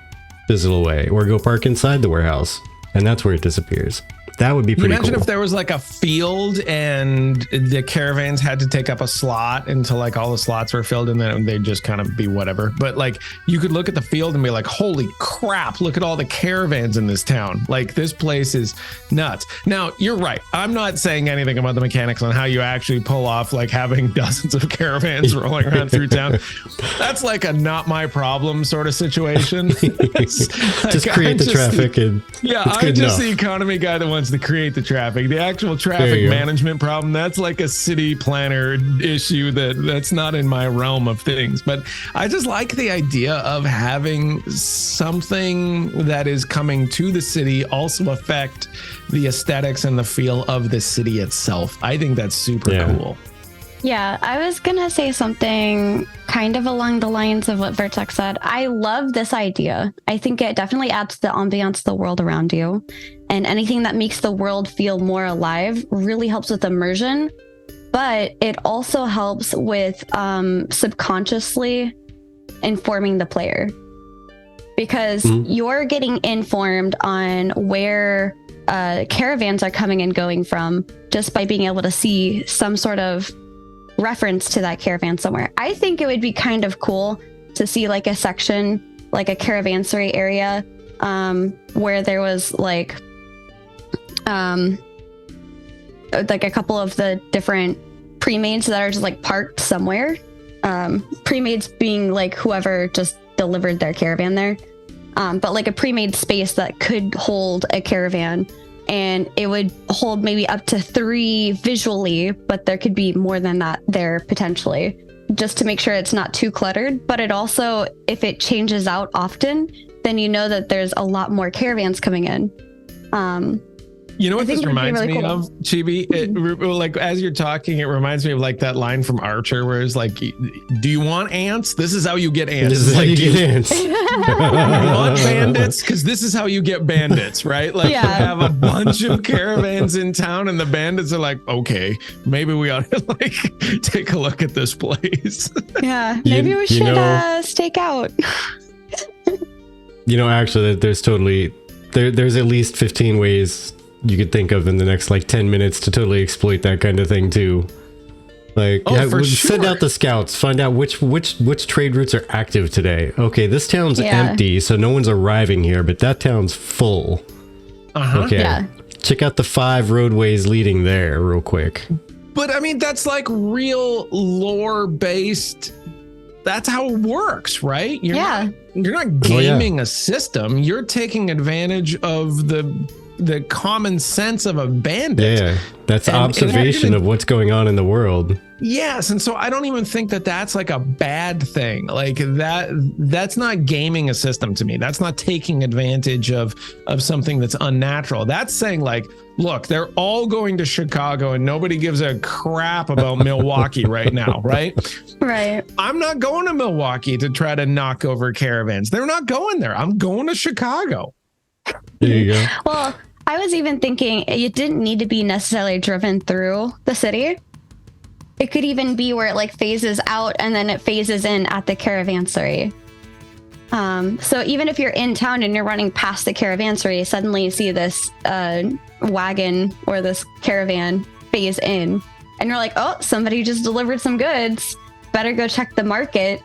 fizzle away or go park inside the warehouse. And that's where it disappears. That would be pretty cool. Imagine if there was like a field and the caravans had to take up a slot until like all the slots were filled, and then they'd just kind of be whatever. But like you could look at the field and be like, holy crap, look at all the caravans in this town. Like this place is nuts. Now, you're right. I'm not saying anything about the mechanics on how you actually pull off like having dozens of caravans rolling around through town. That's like a not my problem sort of situation. Just create the traffic and yeah, I'm just the economy guy that wants to create the traffic. The actual traffic management problem, that's like a city planner issue that's not in my realm of things. But I just like the idea of having something that is coming to the city also affect the aesthetics and the feel of the city itself. I think that's super cool. Yeah, I was going to say something kind of along the lines of what Vertex said. I love this idea. I think it definitely adds to the ambiance of the world around you. And anything that makes the world feel more alive really helps with immersion. But it also helps with subconsciously informing the player. Because you're getting informed on where caravans are coming and going from just by being able to see some sort of reference to that caravan somewhere. I think it would be kind of cool to see like a section, like a caravansary area, where there was like a couple of the different pre-mades that are just like parked somewhere. Pre-mades being like whoever just delivered their caravan there. But like a pre-made space that could hold a caravan. And it would hold maybe up to 3 visually, but there could be more than that there potentially, just to make sure it's not too cluttered. But it also, if it changes out often, then you know that there's a lot more caravans coming in. You know what this reminds me of, Chibi? Like as you're talking, it reminds me of like that line from Archer where it's like, do you want ants? This is how you get ants. This is how you get ants. You want bandits? Because this is how you get bandits, right? Like you have a bunch of caravans in town and the bandits are like, okay, maybe we ought to like take a look at this place. Yeah, maybe we should stake out. Actually, there's at least 15 ways you could think of in the next like 10 minutes to totally exploit that kind of thing too. Like, send out the scouts, find out which trade routes are active today. Okay, this town's empty, so no one's arriving here, but that town's full. Okay, check out the 5 roadways leading there real quick. But I mean, that's like real lore based. That's how it works, right? You're not gaming a system. You're taking advantage of the common sense of a bandit. Yeah, that's observation of what's going on in the world. Yes, and so I don't even think that that's like a bad thing. Like that's not gaming a system to me. That's not taking advantage of something that's unnatural. That's saying like, look, they're all going to Chicago and nobody gives a crap about Milwaukee right now, right? Right. I'm not going to Milwaukee to try to knock over caravans. They're not going there. I'm going to Chicago. There you go. Well, I was even thinking it didn't need to be necessarily driven through the city. It could even be where it like phases out and then it phases in at the caravansary. So even if you're in town and you're running past the caravanserai, suddenly you see this wagon or this caravan phase in, and you're like, oh, somebody just delivered some goods. Better go check the market.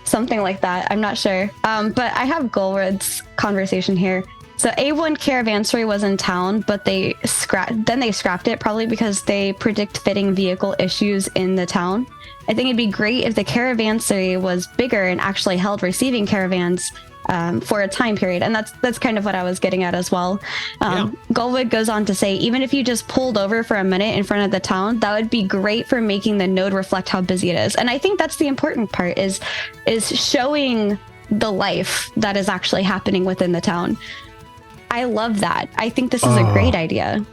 Something like that. I'm not sure. But I have Golwood's conversation here. So A1 caravanserai was in town, but they scrapped it, probably because they predict fitting vehicle issues in the town. I think it'd be great if the caravanserai was bigger and actually held receiving caravans for a time period. And that's kind of what I was getting at as well. Golwood goes on to say, even if you just pulled over for a minute in front of the town, that would be great for making the node reflect how busy it is. And I think that's the important part, is showing the life that is actually happening within the town. I love that. I think this is a great idea.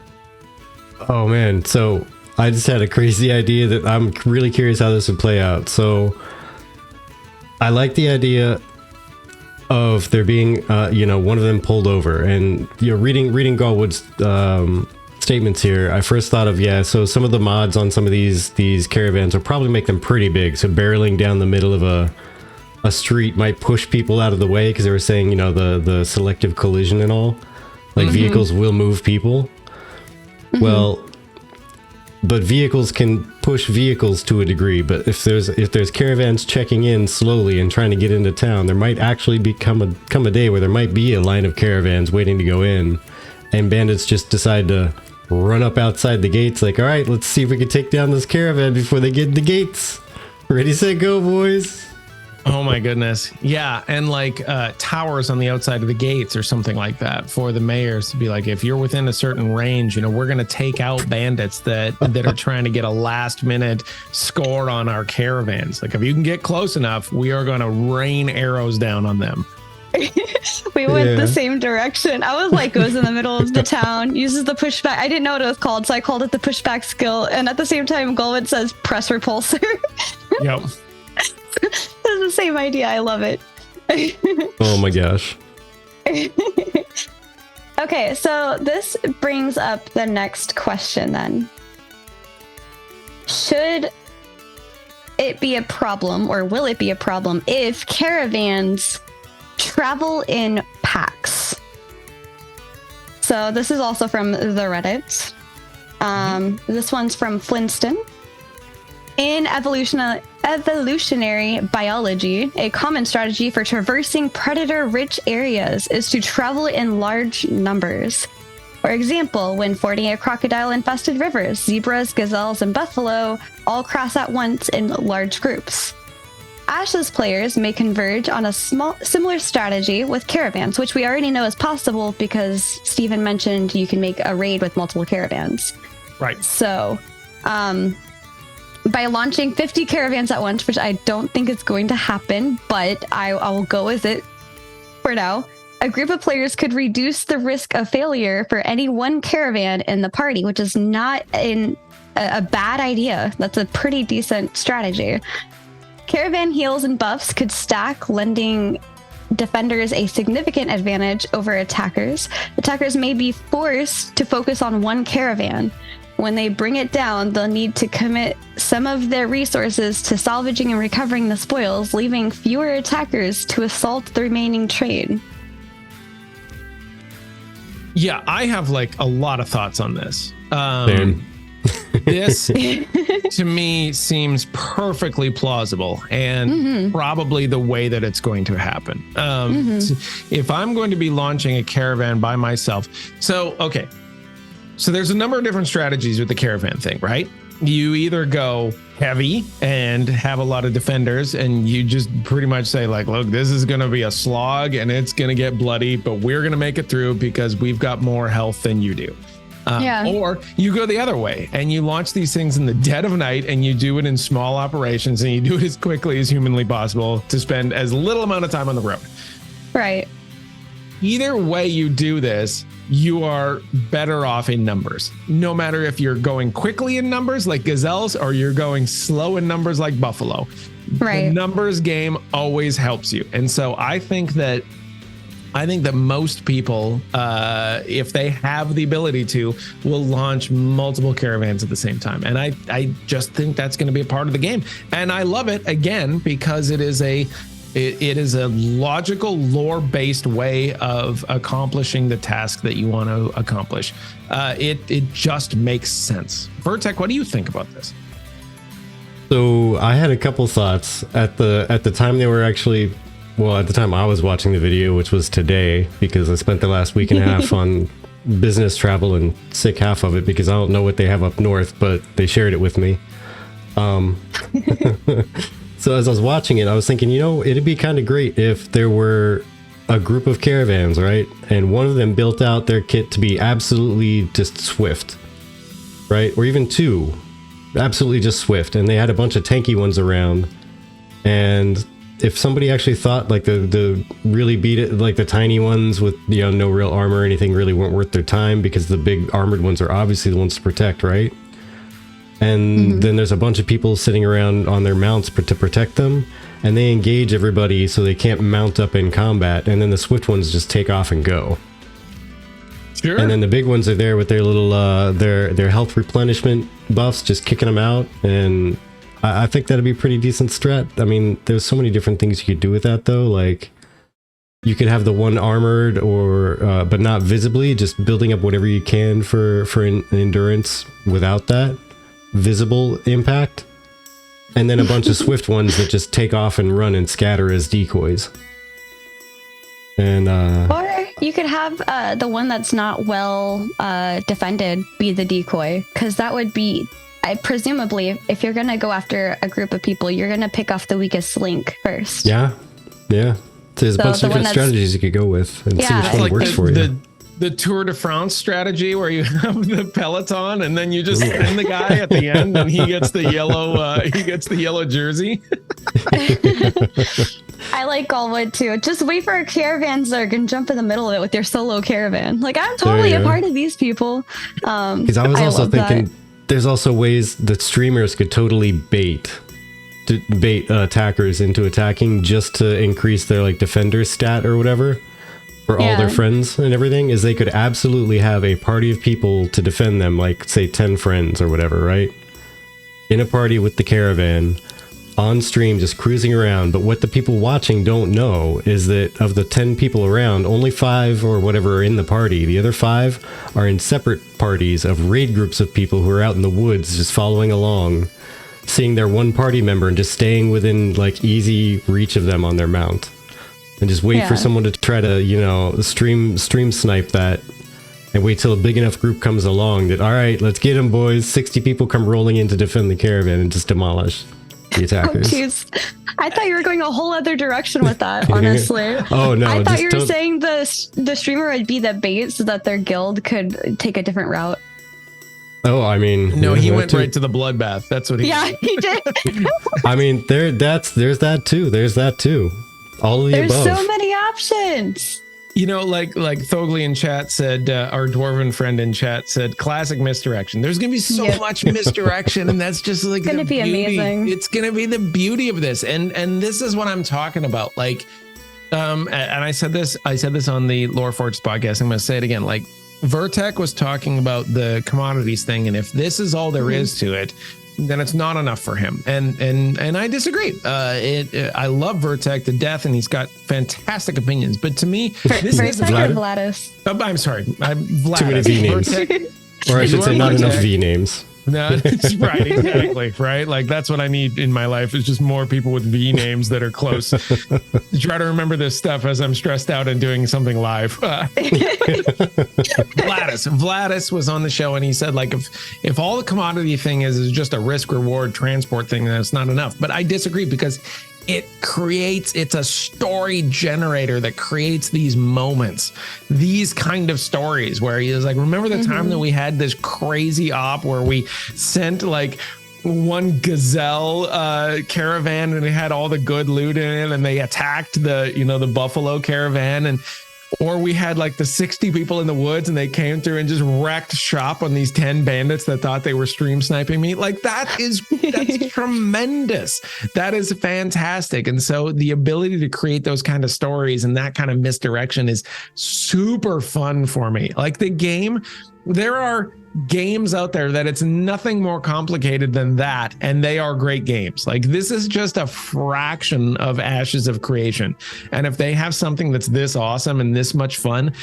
Oh man, so I just had a crazy idea that I'm really curious how this would play out. So I like the idea of there being, one of them pulled over, and reading Galwood's statements here, I first thought of, so some of the mods on some of these caravans will probably make them pretty big. So barreling down the middle of a street might push people out of the way, because they were saying, the selective collision and all, like vehicles will move people. Well, but vehicles can push vehicles to a degree. But if there's caravans checking in slowly and trying to get into town, there might actually come a day where there might be a line of caravans waiting to go in, and bandits just decide to run up outside the gates, like, all right, let's see if we can take down this caravan before they get in the gates. Ready, set, go, boys. Oh my goodness. Yeah. And like towers on the outside of the gates or something like that for the mayors to be like, if you're within a certain range, we're going to take out bandits that are trying to get a last minute score on our caravans. Like, if you can get close enough, we are going to rain arrows down on them. We went the same direction. I was like, goes in the middle of the town, uses the pushback. I didn't know what it was called, so I called it the pushback skill. And at the same time, Golwood says press repulsor. Yep. That's the same idea. I love it. Oh my gosh. Okay, so this brings up the next question then. Should it be a problem, or will it be a problem, if caravans travel in packs? So this is also from the Reddit. This one's from Flintstone. In evolutionary biology, a common strategy for traversing predator-rich areas is to travel in large numbers. For example, when fording a crocodile-infested rivers, zebras, gazelles, and buffalo all cross at once in large groups. Ashes players may converge on a similar strategy with caravans, which we already know is possible because Stephen mentioned you can make a raid with multiple caravans. Right. So, by launching 50 caravans at once, which I don't think is going to happen, but I will go with it for now, a group of players could reduce the risk of failure for any one caravan in the party, which is not a bad idea. That's a pretty decent strategy. Caravan heals and buffs could stack, lending defenders a significant advantage over attackers. Attackers may be forced to focus on one caravan. When they bring it down, they'll need to commit some of their resources to salvaging and recovering the spoils, leaving fewer attackers to assault the remaining train. Yeah, I have like a lot of thoughts on this. This to me seems perfectly plausible and probably the way that it's going to happen. If I'm going to be launching a caravan by myself, so there's a number of different strategies with the caravan thing, right? You either go heavy and have a lot of defenders and you just pretty much say like, look, this is going to be a slog and it's going to get bloody, but we're going to make it through because we've got more health than you do. Or you go the other way and you launch these things in the dead of night and you do it in small operations and you do it as quickly as humanly possible to spend as little amount of time on the road. Right. Either way you do this, you are better off in numbers. No matter if you're going quickly in numbers like gazelles or you're going slow in numbers like buffalo. Right. The numbers game always helps you. And so I think that most people, if they have the ability to, will launch multiple caravans at the same time. And I just think that's going to be a part of the game. And I love it, again, because it is a It is a logical, lore-based way of accomplishing the task that you want to accomplish. It just makes sense. Vertec, what do you think about this? So I had a couple thoughts at the time they were actually, well, at the time I was watching the video, which was today, because I spent the last week and a half on business travel and sick half of it because I don't know what they have up north, but they shared it with me. So as I was watching it, I was thinking, it'd be kind of great if there were a group of caravans, right? And one of them built out their kit to be absolutely just swift, right? Or even two, absolutely just swift. And they had a bunch of tanky ones around. And if somebody actually thought like the really beat it, like the tiny ones with, no real armor or anything really weren't worth their time because the big armored ones are obviously the ones to protect, right? And then there's a bunch of people sitting around on their mounts to protect them, and they engage everybody so they can't mount up in combat, and then the swift ones just take off and go. Sure. And then the big ones are there with their little their health replenishment buffs, just kicking them out, and I think that'd be a pretty decent strat. I mean, there's so many different things you could do with that, though. Like, you could have the one armored, or but not visibly, just building up whatever you can for endurance without that visible impact, and then a bunch of swift ones that just take off and run and scatter as decoys. And or you could have the one that's not well defended be the decoy, because that would be, presumably, if you're gonna go after a group of people, you're gonna pick off the weakest link first. Yeah. There's a bunch of different strategies you could go with and see which one works for you. The Tour de France strategy, where you have the peloton and then you just send the guy at the end and he gets the yellow jersey. I like Galwood too. Just wait for a caravan zerg and jump in the middle of it with your solo caravan. Like, I'm totally a part of these people. Because I was also thinking there's also ways that streamers could totally bait attackers into attacking just to increase their like defender stat or whatever. For all their friends and everything, is they could absolutely have a party of people to defend them, like say 10 friends or whatever, right? In a party with the caravan on stream, just cruising around. But what the people watching don't know is that of the 10 people around, only 5 or whatever are in the party. The other 5 are in separate parties of raid groups of people who are out in the woods just following along, seeing their one party member and just staying within like easy reach of them on their mount. And just wait for someone to try to, stream snipe that, and wait till a big enough group comes along that, all right, let's get them, boys. 60 people come rolling in to defend the caravan and just demolish the attackers. Oh, jeez. I thought you were going a whole other direction with that, honestly. Oh, no. I thought you were saying the streamer would be the bait so that their guild could take a different route. Oh, I mean... No, he went right to the bloodbath. That's what he did. Yeah, he did. I mean, there's that too. There's that too. All of the above. There's so many options. Like Thogli in chat said, our dwarven friend in chat said, classic misdirection. There's going to be so much misdirection, and that's just like it's going to be amazing. It's going to be the beauty of this. And this is what I'm talking about. Like, and I said this on the Lore Forge podcast. I'm going to say it again. Like, Vertec was talking about the commodities thing, and if this is all there is to it, then it's not enough for him. And I disagree. I love Vertec to death, and he's got fantastic opinions. But to me, this is Vladis. I'm sorry, Vladis. Too many V names, or I should say, not enough V names. No, right, exactly, right. Like, that's what I need in my life, is just more people with V names that are close. Try to remember this stuff as I'm stressed out and doing something live. Vladis was on the show, and he said, like, if all the commodity thing is just a risk reward transport thing, then it's not enough. But I disagree, because it's a story generator that creates these moments, these kind of stories where he is like, remember the time that we had this crazy op where we sent like one gazelle caravan and it had all the good loot in it, and they attacked the buffalo caravan, or we had like the 60 people in the woods and they came through and just wrecked shop on these 10 bandits that thought they were stream sniping me. Like, that's tremendous. That is fantastic. And so the ability to create those kind of stories and that kind of misdirection is super fun for me. Like, the game There are games out there that it's nothing more complicated than that, and they are great games. Like, this is just a fraction of Ashes of Creation. And if they have something that's this awesome and this much fun,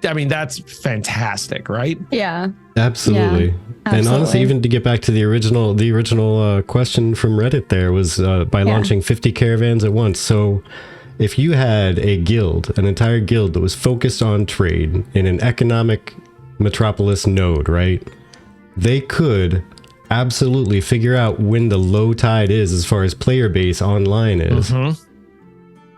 I mean, that's fantastic, right? Yeah. Absolutely. Yeah, and honestly, even to get back to the original question from Reddit, there was by launching 50 caravans at once. So if you had a guild, an entire guild that was focused on trade in an economic metropolis node, right? They could absolutely figure out when the low tide is as far as player base online is,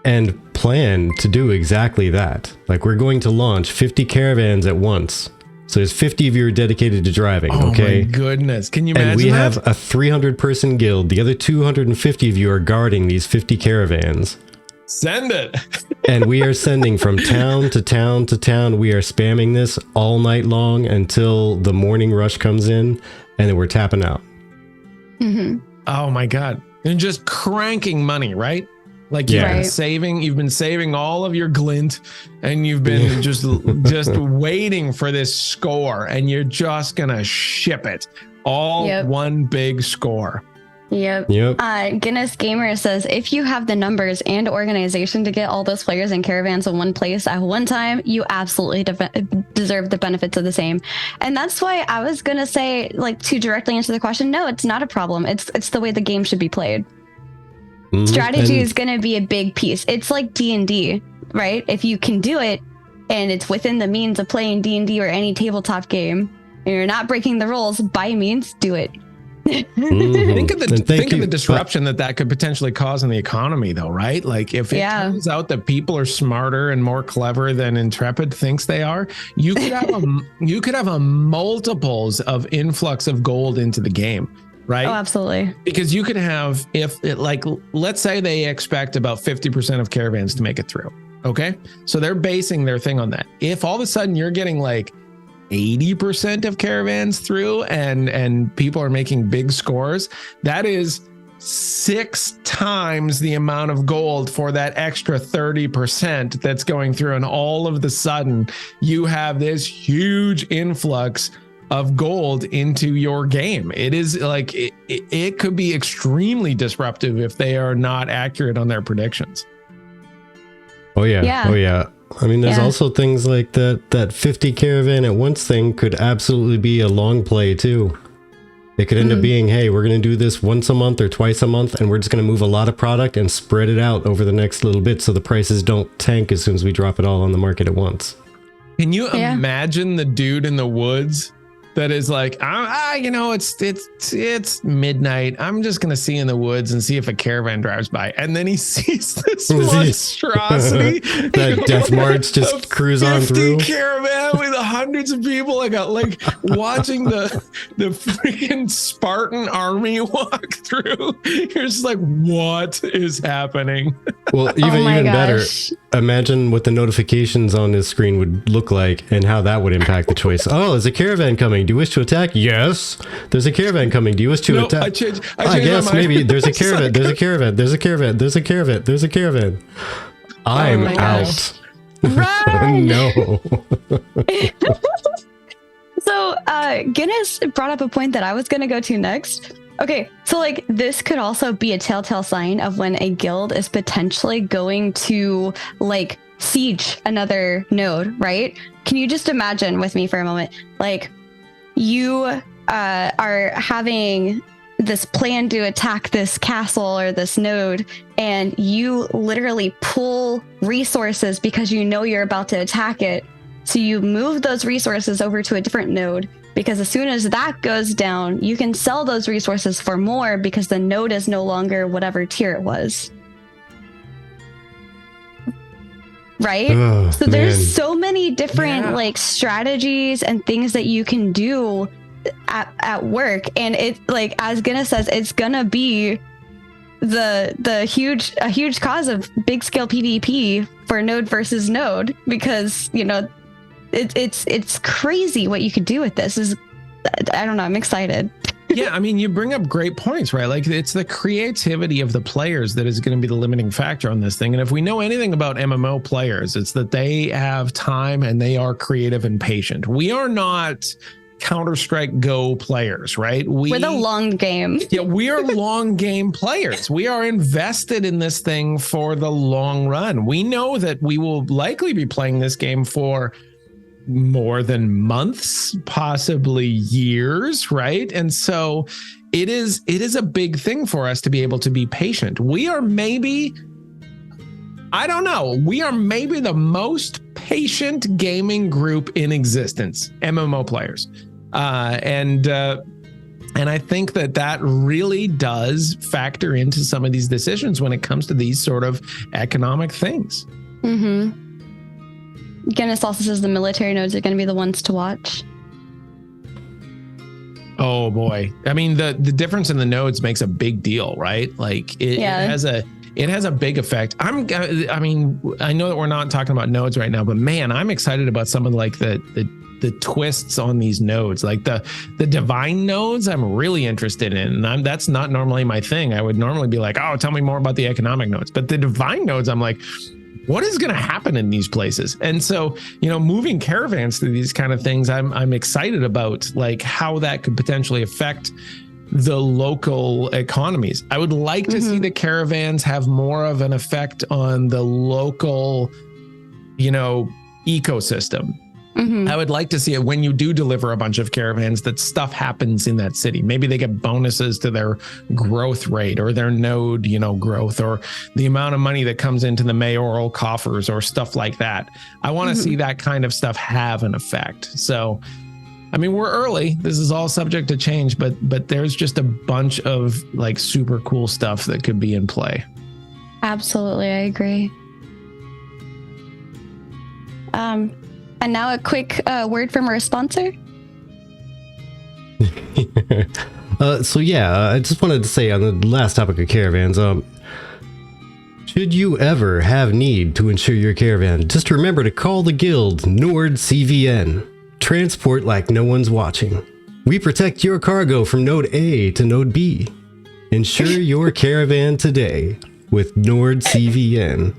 and plan to do exactly that. Like, we're going to launch 50 caravans at once. So there's 50 of you are dedicated to driving, okay? Oh my goodness. Can you imagine and we that? have a 300-person guild. The other 250 of you are guarding these 50 caravans. Send it. And we are sending from town to town to town. We are spamming this all night long until the morning rush comes in, and then we're tapping out. Oh my God. And just cranking money, right? Like, you've been saving all of your glint, and you've been just waiting for this score, and you're just gonna ship it all one big score. Yep. Guinness Gamer says, if you have the numbers and organization to get all those players and caravans in one place at one time, you absolutely deserve the benefits of the same. And that's why I was going to say, like, to directly answer the question, no, it's not a problem. It's the way the game should be played. Strategy is going to be a big piece. It's like D&D, right? If you can do it and it's within the means of playing D&D or any tabletop game, and you're not breaking the rules, by means, do it. Think of the disruption that could potentially cause in the economy, though, right? Like, if it turns out that people are smarter and more clever than Intrepid thinks they are, you could have a multiples of influx of gold into the game, right? Oh, absolutely. Because you could have, let's say they expect about 50% of caravans to make it through. Okay, so they're basing their thing on that. If all of a sudden you're getting like 80% of caravans through and people are making big scores, that is 6 times the amount of gold for that extra 30% that's going through. And all of the sudden you have this huge influx of gold into your game. It is like, it could be extremely disruptive if they are not accurate on their predictions. Oh yeah. I mean, there's also things like that 50 caravan at once thing could absolutely be a long play too. It could end up being, hey, we're going to do this once a month or twice a month, and we're just going to move a lot of product and spread it out over the next little bit so the prices don't tank as soon as we drop it all on the market at once. Can you imagine the dude in the woods that is like, it's midnight. I'm just going to see in the woods and see if a caravan drives by. And then he sees this monstrosity. That death march just cruise on through. Caravan with hundreds of people. I got like watching the freaking Spartan army walk through. You're just like, what is happening? Well, even better, imagine what the notifications on his screen would look like and how that would impact the choice. Oh, there's a caravan coming. Do you wish to attack? Yes. There's a caravan coming. Do you wish to attack? I guess maybe there's a caravan. There's a caravan. There's a caravan. There's a caravan. There's a caravan. I'm out. Run! No. So Guinness brought up a point that I was going to go to next. Okay, so like this could also be a telltale sign of when a guild is potentially going to like siege another node, right? Can you just imagine with me for a moment, like you are having this plan to attack this castle or this node, and you literally pull resources because you know you're about to attack it. So you move those resources over to a different node, because as soon as that goes down, you can sell those resources for more because the node is no longer whatever tier it was. Right? Oh, so there's so many different like strategies and things that you can do at work. And it, like, as Guinness says, it's gonna be a huge cause of big scale PvP for node versus node, because, you know, it's crazy what you could do with this. I don't know, I'm excited. Yeah, I mean, you bring up great points, right? Like, it's the creativity of the players that is going to be the limiting factor on this thing. And if we know anything about MMO players, it's that they have time and they are creative and patient. We are not Counter-Strike Go players, right? We're the long game. Yeah, we are long game players. We are invested in this thing for the long run. We know that we will likely be playing this game for more than months, possibly years, right? And so it is a big thing for us to be able to be patient. We are maybe, I don't know, we are maybe the most patient gaming group in existence, MMO players. And I think that really does factor into some of these decisions when it comes to these sort of economic things. Mm-hmm. Guinness also says the military nodes are going to be the ones to watch. Oh boy. I mean, the difference in the nodes makes a big deal, right? Like it has a big effect. I mean, I know that we're not talking about nodes right now, but man, I'm excited about some of like the twists on these nodes, like the divine nodes. I'm really interested in, and that's not normally my thing. I would normally be like, oh, tell me more about the economic nodes, but the divine nodes, I'm like, what is going to happen in these places? And so, moving caravans through these kind of things, I'm excited about like how that could potentially affect the local economies. I would like to see the caravans have more of an effect on the local, ecosystem. I would like to see it when you do deliver a bunch of caravans, that stuff happens in that city. Maybe they get bonuses to their growth rate or their node, growth, or the amount of money that comes into the mayoral coffers or stuff like that. I want to see that kind of stuff have an effect. So, I mean, we're early. This is all subject to change, but there's just a bunch of like super cool stuff that could be in play. Absolutely, I agree. And now a quick word from our sponsor. I just wanted to say on the last topic of caravans, should you ever have need to insure your caravan, just remember to call the guild NordCVN. Transport like no one's watching. We protect your cargo from node A to node B. Insure your caravan today with NordCVN.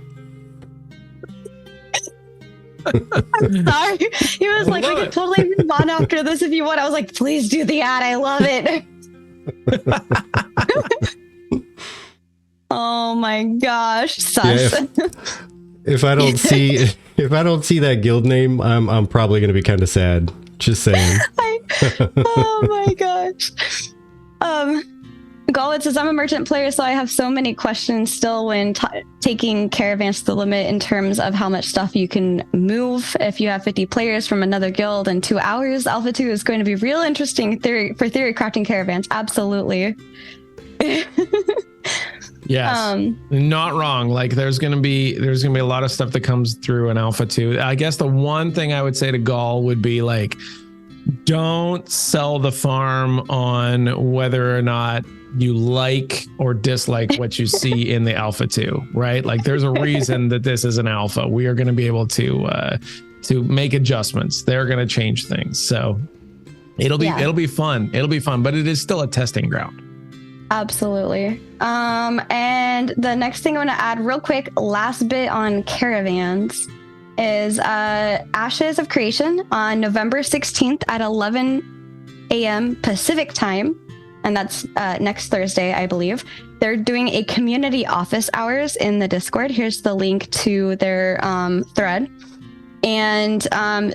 I'm sorry. He was like, we could totally move on after this if you want. I was like, please do the ad. I love it. Oh my gosh. Sus. Yeah, if I don't see that guild name, I'm probably gonna be kind of sad. Just saying. Oh my gosh. Galwit says, I'm a merchant player, so I have so many questions still when taking caravans to the limit in terms of how much stuff you can move. If you have 50 players from another guild in 2 hours, Alpha 2 is going to be real interesting for theory crafting caravans. Absolutely. Yes, not wrong. Like there's gonna be a lot of stuff that comes through in Alpha 2. I guess the one thing I would say to Gall would be like, don't sell the farm on whether or not you like or dislike what you see in the Alpha 2, right? Like there's a reason that this is an alpha. We are going to be able to make adjustments. They're going to change things. So it'll be fun. It'll be fun, but it is still a testing ground. Absolutely. And the next thing I want to add real quick, last bit on caravans, is Ashes of Creation on November 16th at 11 a.m. Pacific time. And that's next Thursday, I believe. They're doing a community office hours in the Discord. Here's the link to their thread. And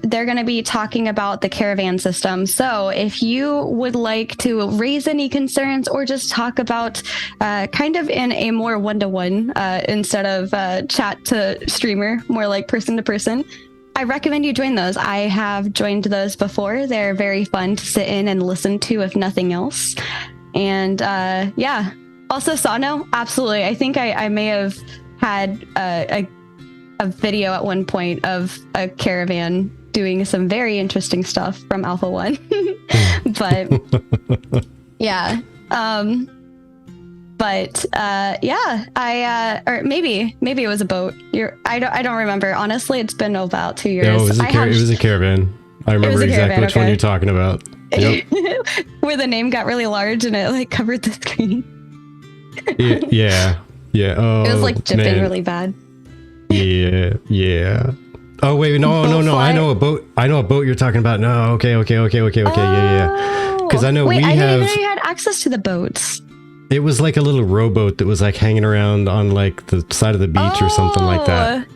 they're going to be talking about the caravan system. So if you would like to raise any concerns or just talk about kind of in a more one-to-one instead of chat to streamer, more like person to person, I recommend you join those. I have joined those before. They're very fun to sit in and listen to, if nothing else. And also Sano, absolutely. I think I may have had a video at one point of a caravan doing some very interesting stuff from Alpha 1. But yeah. Or maybe it was a boat. I don't remember. Honestly, it's been about 2 years. No, it was a caravan. I remember exactly which one you're talking about. Yep. Where the name got really large and it like covered the screen. Yeah. Oh, It was like jipping man. really bad. Yeah. Oh wait, no. I know a boat. You're talking about. No, okay. Yeah. Because I know wait, we I have. didn't even know you had access to the boats. It was like a little rowboat that was like hanging around on like the side of the beach or something like that.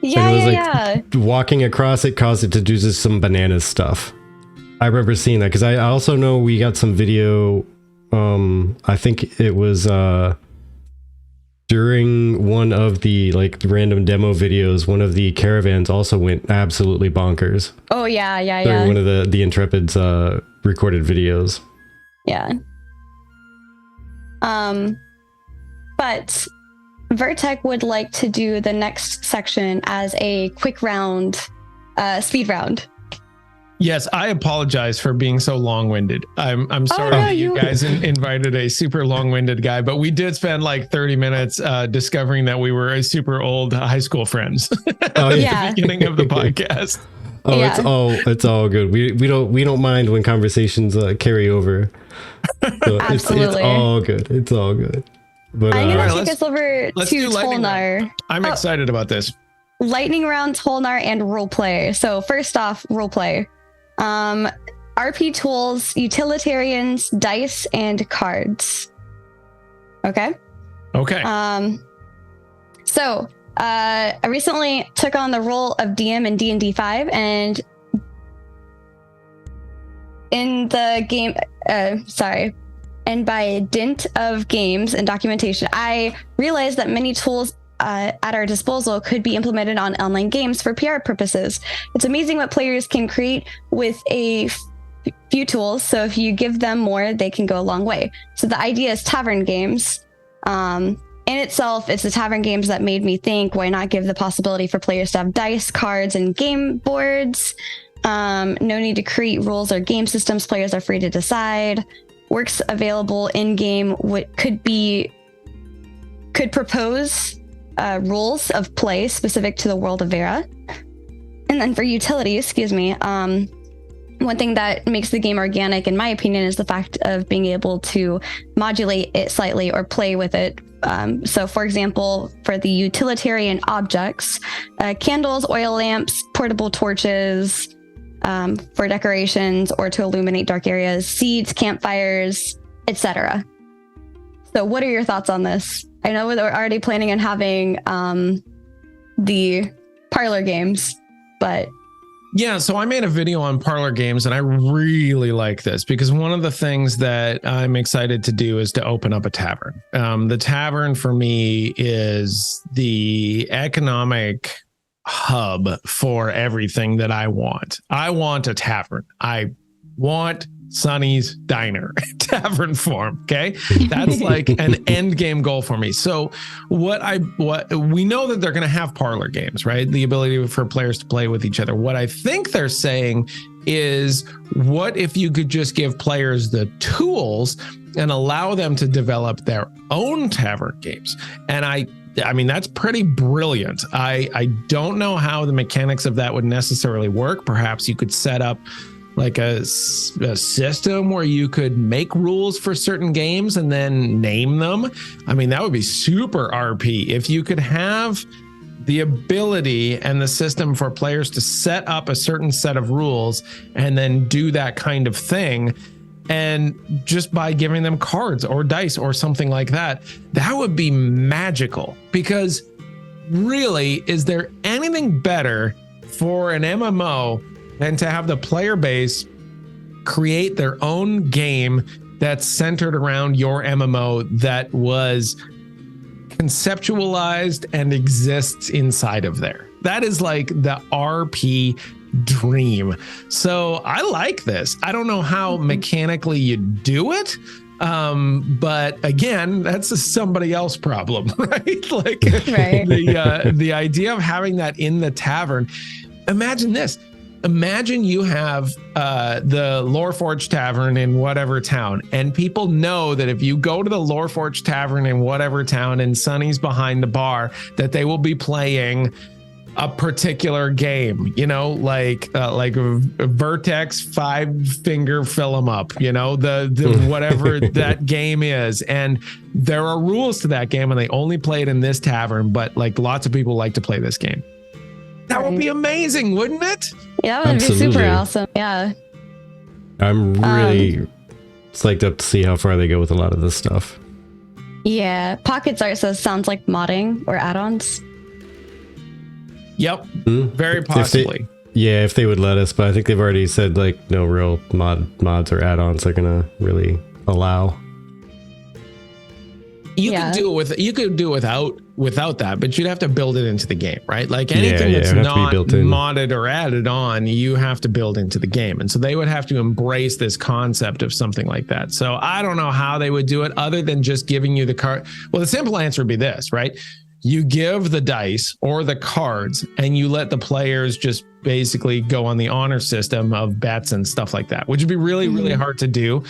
Yeah, and it was yeah. walking across it caused it to do just some bananas stuff. I remember seeing that because I also know we got some video. I think it was during one of the like random demo videos. One of the caravans also went absolutely bonkers. Oh yeah. During one of the Intrepid's recorded videos. Yeah. But Vertec would like to do the next section as a quick round, speed round. Yes, I apologize for being so long-winded. I'm sorry that you guys invited a super long-winded guy, but we did spend like 30 minutes discovering that we were a super old high school friends at the beginning of the podcast. Oh, yeah. It's all good. We don't mind when conversations carry over. So Absolutely. It's all good. But I'm gonna take us over to Tulnar. I'm excited about this. Lightning round, Tulnar, and roleplay. So first off, roleplay. RP tools, utilitarians, dice, and cards. Okay. So I recently took on the role of DM in D&D 5, and in the game, and by dint of games and documentation, I realized that many tools at our disposal could be implemented on online games for PR purposes. It's amazing what players can create with a few tools. So if you give them more, they can go a long way. So the idea is tavern games. In itself, it's the tavern games that made me think, why not give the possibility for players to have dice, cards, and game boards? No need to create rules or game systems. Players are free to decide. Works available in-game could propose rules of play specific to the world of Vera. And then for utilities, one thing that makes the game organic, in my opinion, is the fact of being able to modulate it slightly or play with it. So for example, for the utilitarian objects, candles, oil lamps, portable torches, for decorations or to illuminate dark areas, seeds, campfires, etc. So what are your thoughts on this? I know we're already planning on having the parlor games, but... Yeah, so I made a video on parlor games, and I really like this because one of the things that I'm excited to do is to open up a tavern. The tavern for me is the economic hub for everything that I want. I want a tavern. I want Sonny's Diner tavern form. Okay. That's like an end game goal for me. So what we know that they're going to have parlor games, right? The ability for players to play with each other. What I think they're saying is, what if you could just give players the tools and allow them to develop their own tavern games? And I mean, that's pretty brilliant. I don't know how the mechanics of that would necessarily work. Perhaps you could set up like a system where you could make rules for certain games and then name them. I mean, that would be super RP. If you could have the ability and the system for players to set up a certain set of rules and then do that kind of thing, and just by giving them cards or dice or something like that, that would be magical. Because really, is there anything better for an MMO than to have the player base create their own game that's centered around your MMO that was conceptualized and exists inside of there? That is like the RP dream. So I like this. I don't know how mechanically you do it. But again, that's a somebody else problem, right? Like right. The idea of having that in the tavern. Imagine this. Imagine you have the Loreforge Tavern in whatever town, and people know that if you go to the Loreforge Tavern in whatever town and Sonny's behind the bar, that they will be playing a particular game, like a Vertex 5-finger fill 'em up, the whatever that game is. And there are rules to that game and they only play it in this tavern, but like lots of people like to play this game. That would be amazing, wouldn't it? Yeah, that would be super awesome. Yeah. I'm really psyched up to see how far they go with a lot of this stuff. Yeah. Pockets Art says sounds like modding or add-ons. Yep. Very possibly. If they would let us, but I think they've already said like no real mods or add-ons are gonna really allow. You could do it without that, but you'd have to build it into the game, right? Like anything that's not modded or added on, you have to build into the game. And so they would have to embrace this concept of something like that. So I don't know how they would do it other than just giving you the card. Well, the simple answer would be this, right? You give the dice or the cards and you let the players just basically go on the honor system of bets and stuff like that, which would be really, really hard to do.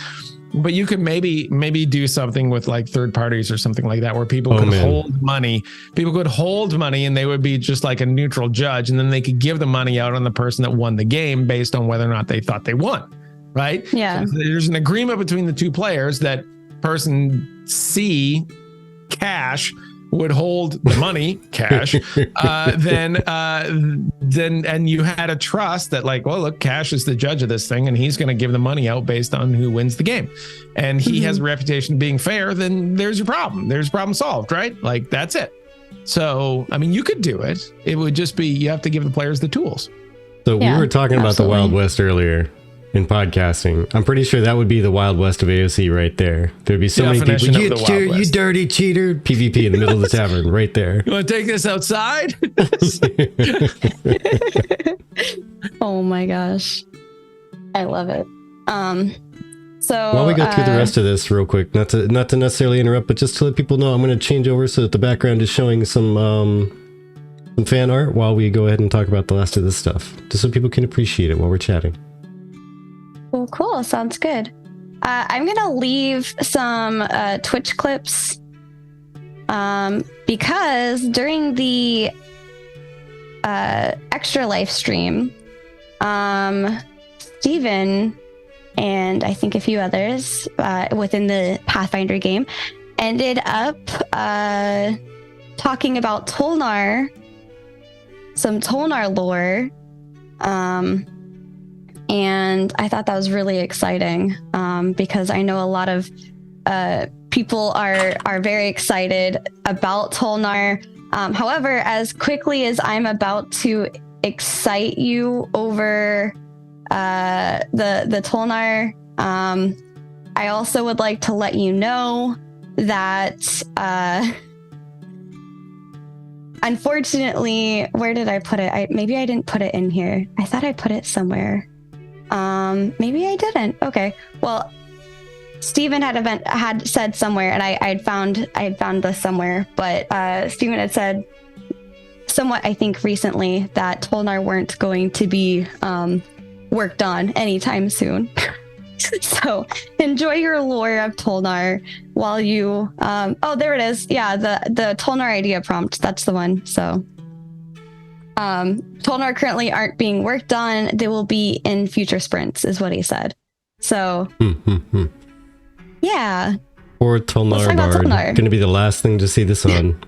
But you could maybe do something with like third parties or something like that, where people could hold money. People could hold money and they would be just like a neutral judge. And then they could give the money out on the person that won the game based on whether or not they thought they won. Right. Yeah. So there's an agreement between the two players that person C, cash, would hold the money, cash, then and you had a trust that like, well, look, Cash is the judge of this thing and he's going to give the money out based on who wins the game. And he has a reputation of being fair, then there's your problem. There's problem solved, right? Like that's it. So, I mean, you could do it. It would just be, you have to give the players the tools. So we were talking about the Wild West earlier in podcasting. I'm pretty sure that would be the Wild West of AOC right there. There'd be so many people. You dirty cheater. PvP in the middle of the tavern right there. You want to take this outside? Oh my gosh. I love it. So while we go through the rest of this real quick, not to necessarily interrupt, but just to let people know, I'm going to change over so that the background is showing some fan art while we go ahead and talk about the last of this stuff, just so people can appreciate it while we're chatting. Well, cool. Sounds good. I'm going to leave some Twitch clips because during the extra live stream, Steven and I think a few others within the Pathfinder game ended up talking about Tulnar, some Tulnar lore. And I thought that was really exciting because I know a lot of people are very excited about Tulnar. However, as quickly as I'm about to excite you over the Tulnar, I also would like to let you know that unfortunately, where did I put it? Maybe I didn't put it in here. I thought I put it somewhere. Maybe I didn't. Okay. Well, Steven had said somewhere, and I had found this somewhere, but Steven had said somewhat, I think recently, that Tulnar weren't going to be worked on anytime soon. So enjoy your lore of Tulnar while you oh, there it is. Yeah, the Tulnar idea prompt, that's the one. So Tulnar currently aren't being worked on. They will be in future sprints, is what he said. So yeah. Poor Tulnar Bard. Gonna be the last thing to see the sun.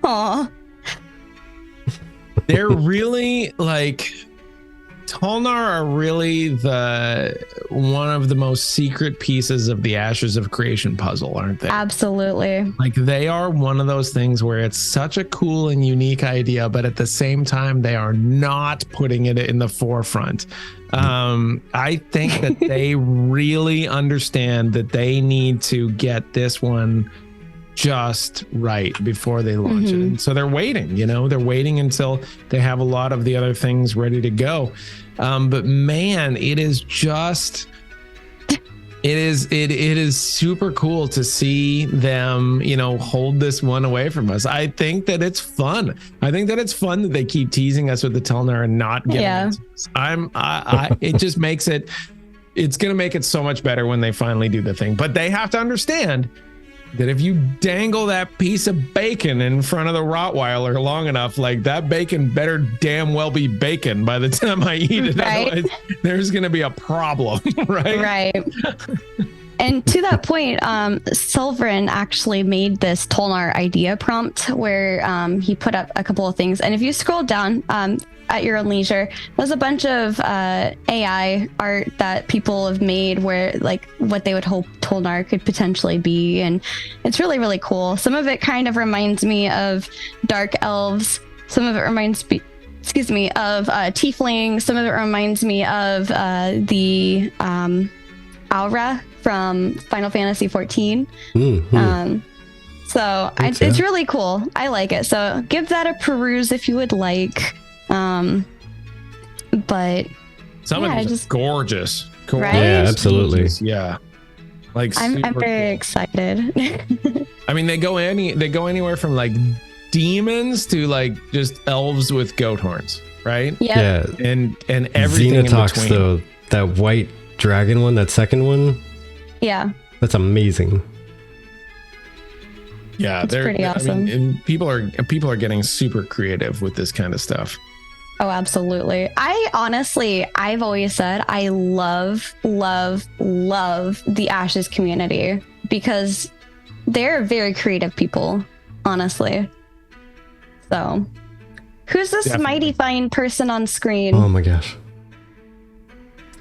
Aw. They're really like Tulnar are really one of the most secret pieces of the Ashes of Creation puzzle, aren't they? Absolutely. Like they are one of those things where it's such a cool and unique idea, but at the same time, they are not putting it in the forefront. I think that they really understand that they need to get this one just right before they launch it. And so they're waiting, they're waiting until they have a lot of the other things ready to go. But man, it is super cool to see them, hold this one away from us. I think that it's fun. I think that it's fun that they keep teasing us with the Tulnar and not giving it to us. It just makes it's going to make it so much better when they finally do the thing, but they have to understand that if you dangle that piece of bacon in front of the Rottweiler long enough, like that bacon better damn well be bacon by the time I eat it. Right? Otherwise, there's going to be a problem, right? Right. And to that point, Silverin actually made this Tulnar idea prompt where he put up a couple of things. And if you scroll down at your own leisure, there's a bunch of AI art that people have made where like what they would hope Tulnar could potentially be. And it's really, really cool. Some of it kind of reminds me of dark elves. Some of it reminds me, of tiefling. Some of it reminds me of the Aura from Final Fantasy 14. It's really cool. I like it. So give that a peruse if you would like. But some of it is gorgeous. Right? Yeah, absolutely. Gorgeous. Yeah. Like I'm very cool. Excited. I mean, they go anywhere from like demons to like just elves with goat horns, right? Yep. Yeah. And everything in Xenotox, between. though, that white dragon one, that second one, Yeah. that's amazing. Yeah, It's pretty awesome. I mean, and people are getting super creative with this kind of stuff. Oh, absolutely. I've always said I love the Ashes community because they're very creative people, honestly. So, who's this Definitely. mighty fine person on screen? Oh my gosh.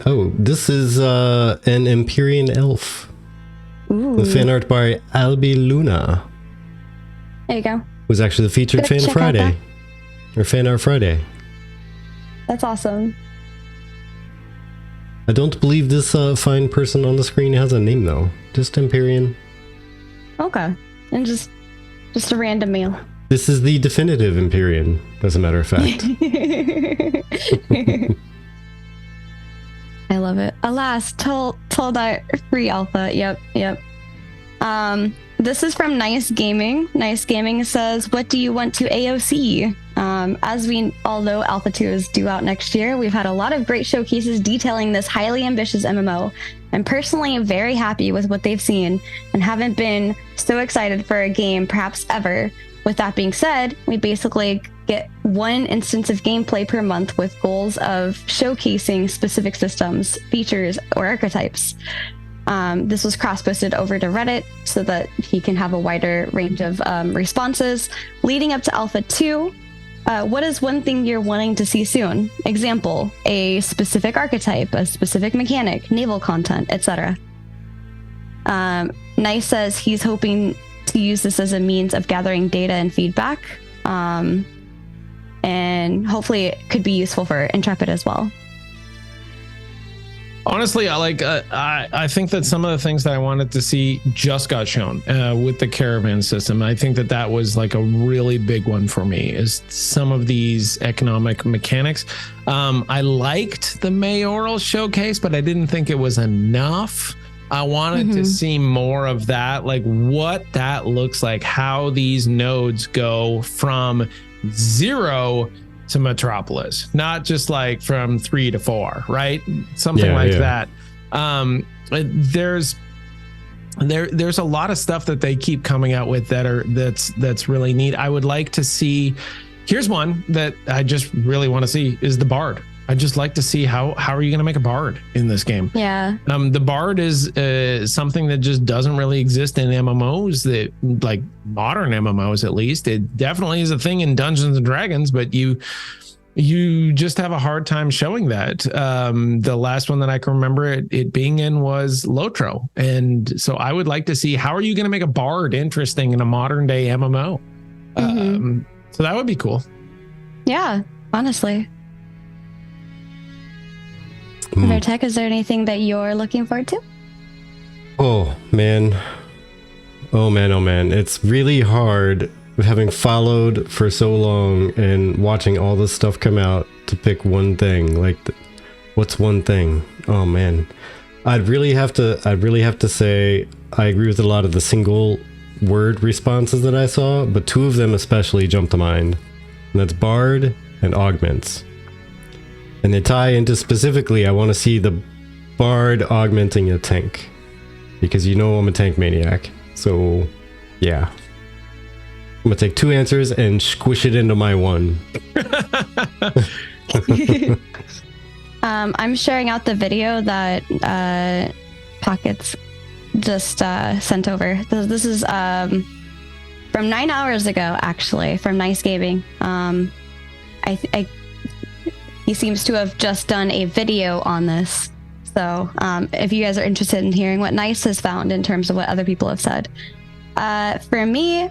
Oh, this is an Empyrean elf. Ooh, The fan art by Albi Luna. there you go. Was actually the featured Go fan check out Friday. Or fan art Friday. That's awesome. I don't believe this fine person on the screen has a name though. Just Empyrean. Okay, and just a random male. This is the definitive Empyrean, as a matter of fact. I love it. Alas, Tulnar free alpha. Yep. This is from Nice Gaming. Nice Gaming says, "What do you want to AOC?" As we all know, Alpha 2 is due out next year. We've had a lot of great showcases detailing this highly ambitious MMO. I'm personally very happy with what they've seen and haven't been so excited for a game perhaps ever. With that being said, we basically get one instance of gameplay per month with goals of showcasing specific systems, features, or archetypes. This was cross-posted over to Reddit so that he can have a wider range of responses. Leading up to Alpha 2, what is one thing you're wanting to see soon? Example, a specific archetype, a specific mechanic, naval content, etc. Nice says he's hoping to use this as a means of gathering data and feedback. And hopefully it could be useful for Intrepid as well. Honestly, I think that some of the things that I wanted to see just got shown with the caravan system. I think that was like a really big one for me is some of these economic mechanics. I liked the mayoral showcase, but I didn't think it was enough. I wanted to see more of that, like what that looks like, how these nodes go from 0 to Metropolis, not just like from 3 to 4, right? Something that. There's a lot of stuff that they keep coming out with that's really neat. I would like to see. Here's one that I just really want to see is the Bard. I'd just like to see how are you going to make a Bard in this game? Yeah. The Bard is something that just doesn't really exist in MMOs, that like modern MMOs at least. It definitely is a thing in Dungeons and Dragons, but you just have a hard time showing that. The last one that I can remember it being in was Lotro. And so I would like to see how are you going to make a Bard interesting in a modern day MMO? So that would be cool. Yeah, honestly. Vertec, is there anything that you're looking forward to? Oh man. It's really hard having followed for so long and watching all this stuff come out to pick one thing. Like, what's one thing? Oh man. I'd really have to say I agree with a lot of the single word responses that I saw, but two of them especially jumped to mind. And that's Bard and Augments. And they tie into specifically, I want to see the Bard augmenting a tank. Because you know I'm a tank maniac. So Yeah. I'm gonna take 2 answers and squish it into my one. I'm sharing out the video that Pockets just sent over. This is from 9 hours ago, actually, from Nice Gaming. He seems to have just done a video on this. So if you guys are interested in hearing what Nice has found in terms of what other people have said. For me,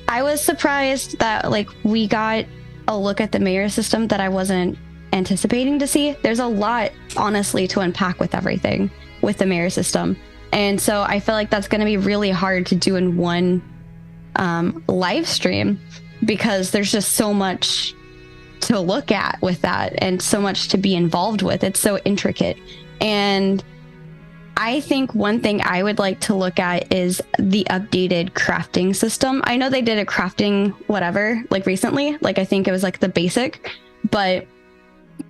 I was surprised that like we got a look at the mayor system that I wasn't anticipating to see. There's a lot, honestly, to unpack with everything with the mayor system. And so I feel like that's going to be really hard to do in one live stream because there's just so much to look at with that and so much to be involved with. It's so intricate. And I think one thing I would like to look at is the updated crafting system. I know they did a crafting whatever, like recently, like I think it was like the basic, but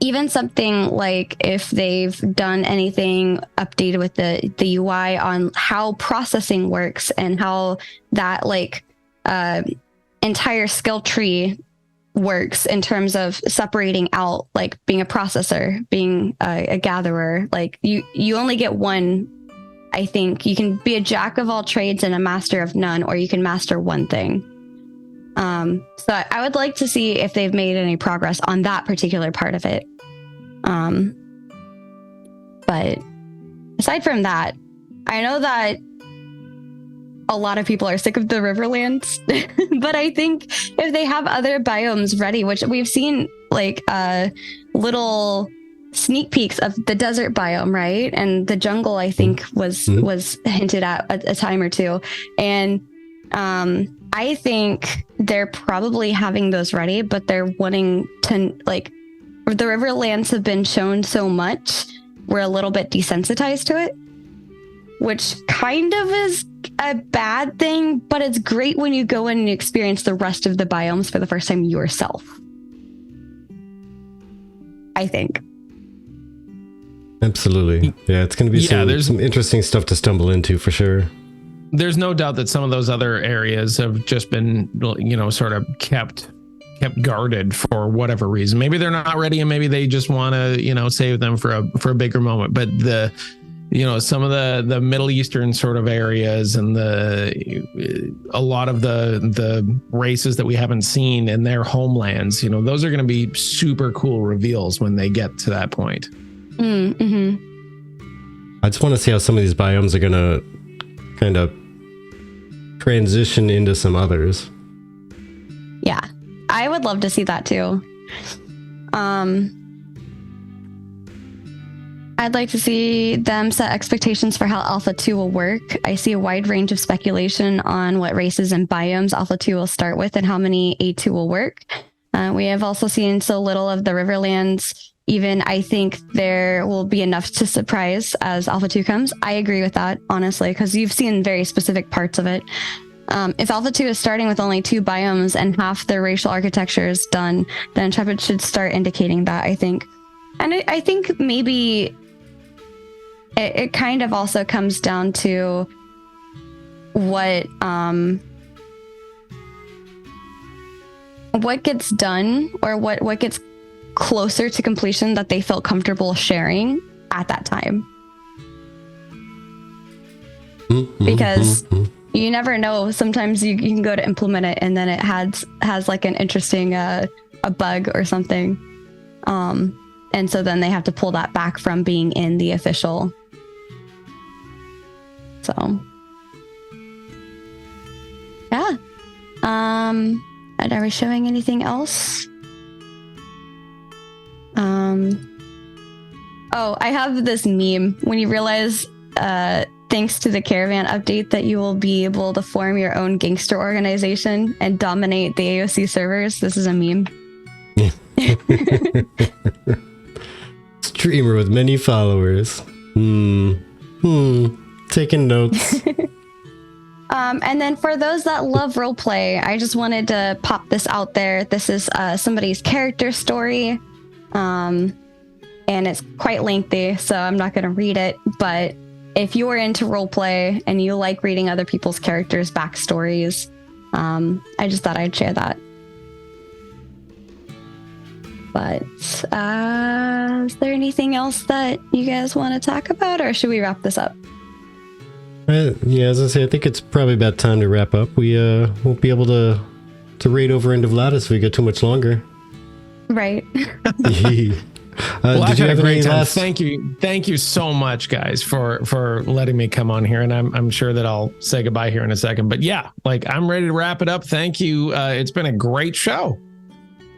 even something like if they've done anything updated with the UI on how processing works and how that like entire skill tree works in terms of separating out like being a processor, being a gatherer. Like you only get one. I think you can be a jack of all trades and a master of none, or you can master one thing. So I would like to see if they've made any progress on that particular part of it. But aside from that, I know that a lot of people are sick of the Riverlands, but I think if they have other biomes ready, which we've seen like little sneak peeks of the desert biome, right? And the jungle, I think was hinted at a time or two. And I think they're probably having those ready, but they're wanting to like, the Riverlands have been shown so much, we're a little bit desensitized to it, which kind of is a bad thing, but it's great when you go in and experience the rest of the biomes for the first time yourself. I think. Absolutely. Yeah, it's going to be some interesting stuff to stumble into for sure. There's no doubt that some of those other areas have just been, sort of kept guarded for whatever reason. Maybe they're not ready and maybe they just want to, save them for a bigger moment. But some of the Middle Eastern sort of areas and a lot of the races that we haven't seen in their homelands, those are going to be super cool reveals when they get to that point. Mm-hmm. I just want to see how some of these biomes are going to kind of transition into some others. Yeah, I would love to see that too. I'd like to see them set expectations for how Alpha 2 will work. I see a wide range of speculation on what races and biomes Alpha 2 will start with and how many A2 will work. We have also seen so little of the Riverlands. Even I think there will be enough to surprise as Alpha 2 comes. I agree with that, honestly, because you've seen very specific parts of it. If Alpha 2 is starting with only 2 biomes and half the racial architecture is done, then Intrepid should start indicating that, I think. And I think maybe it kind of also comes down to what gets done or what gets closer to completion that they felt comfortable sharing at that time. Because you never know. Sometimes you can go to implement it and then it has like an interesting a bug or something. And so then they have to pull that back from being in the official. So yeah. Are we showing anything else? I have this meme when you realize thanks to the Caravan update that you will be able to form your own gangster organization and dominate the AOC servers. This is a meme. Streamer with many followers. Taking notes. And then for those that love roleplay, I just wanted to pop this out there. This is somebody's character story. And it's quite lengthy, so I'm not going to read it, but if you're into roleplay and you like reading other people's characters' backstories, I just thought I'd share that. But is there anything else that you guys want to talk about, or should we wrap this up? Yeah, as I say, I think it's probably about time to wrap up. We won't be able to raid over into Vladis if we go too much longer. Right. Well, I've had a great time. last... Thank you so much, guys, for letting me come on here, and I'm sure that I'll say goodbye here in a second. But yeah, like, I'm ready to wrap it up. Thank you. It's been a great show.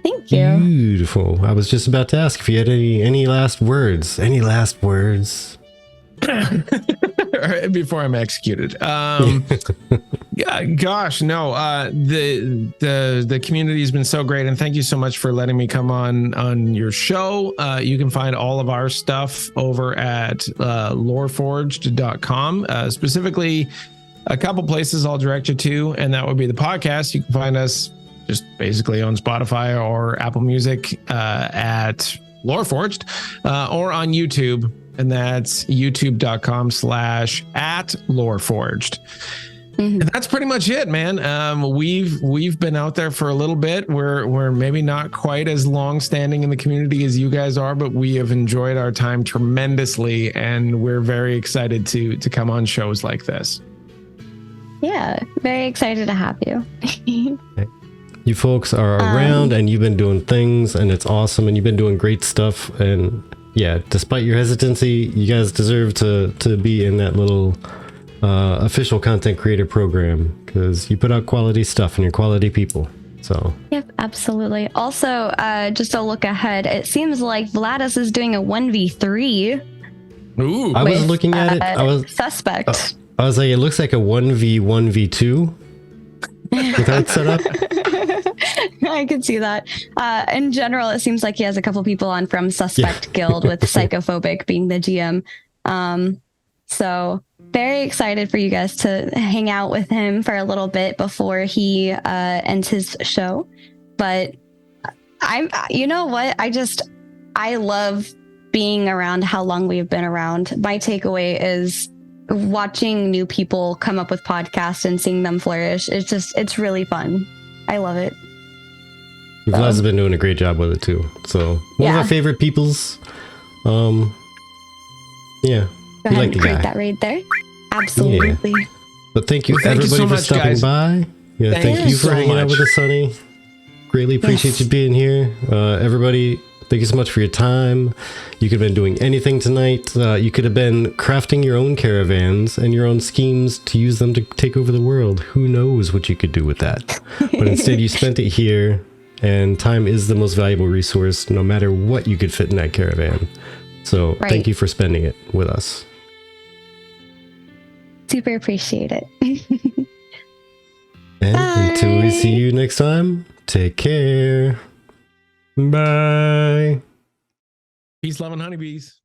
Thank you. Beautiful. I was just about to ask if you had any last words. Any last words? Before I'm executed. Gosh, no. The community has been so great, and thank you so much for letting me come on your show. You can find all of our stuff over at loreforged.com. Specifically, a couple places I'll direct you to, and that would be the podcast. You can find us just basically on Spotify or Apple Music at Loreforged, or on YouTube, and that's youtube.com/@Loreforged. Mm-hmm. And that's pretty much it, man. We've been out there for a little bit. We're maybe not quite as long standing in the community as you guys are, but we have enjoyed our time tremendously, and we're very excited to come on shows like this. Yeah, very excited to have you. You folks are around, and you've been doing things, and it's awesome, and you've been doing great stuff. And yeah, despite your hesitancy, you guys deserve to be in that little official content creator program, because you put out quality stuff and you're quality people. So yep, absolutely. Also, just a look ahead, it seems like Vladis is doing a 1v3. Ooh, I was looking at it. I was suspect. I was like, it looks like a 1v1v2 with that set up. I could see that. In general, it seems like he has a couple people on from Suspect Guild, with Psychophobic being the GM. So very excited for you guys to hang out with him for a little bit before he ends his show. But you know what? I love being around how long we've been around. My takeaway is watching new people come up with podcasts and seeing them flourish. It's really fun. I love it. Vlad's been doing a great job with it too. So one of our favorite peoples. Yeah. Go ahead and create that raid there. Absolutely. Yeah. But thank you, everybody, so for much, stopping guys. by. Yeah, thank you for hanging out with us, Sonny. Greatly appreciate you being here. Everybody, thank you so much for your time. You could have been doing anything tonight. You could have been crafting your own caravans and your own schemes to use them to take over the world. Who knows what you could do with that? But instead, you spent it here, and time is the most valuable resource, no matter what you could fit in that caravan. So thank you for spending it with us. Super appreciate it. And until we see you next time, take care. Bye. Peace, love, and honeybees.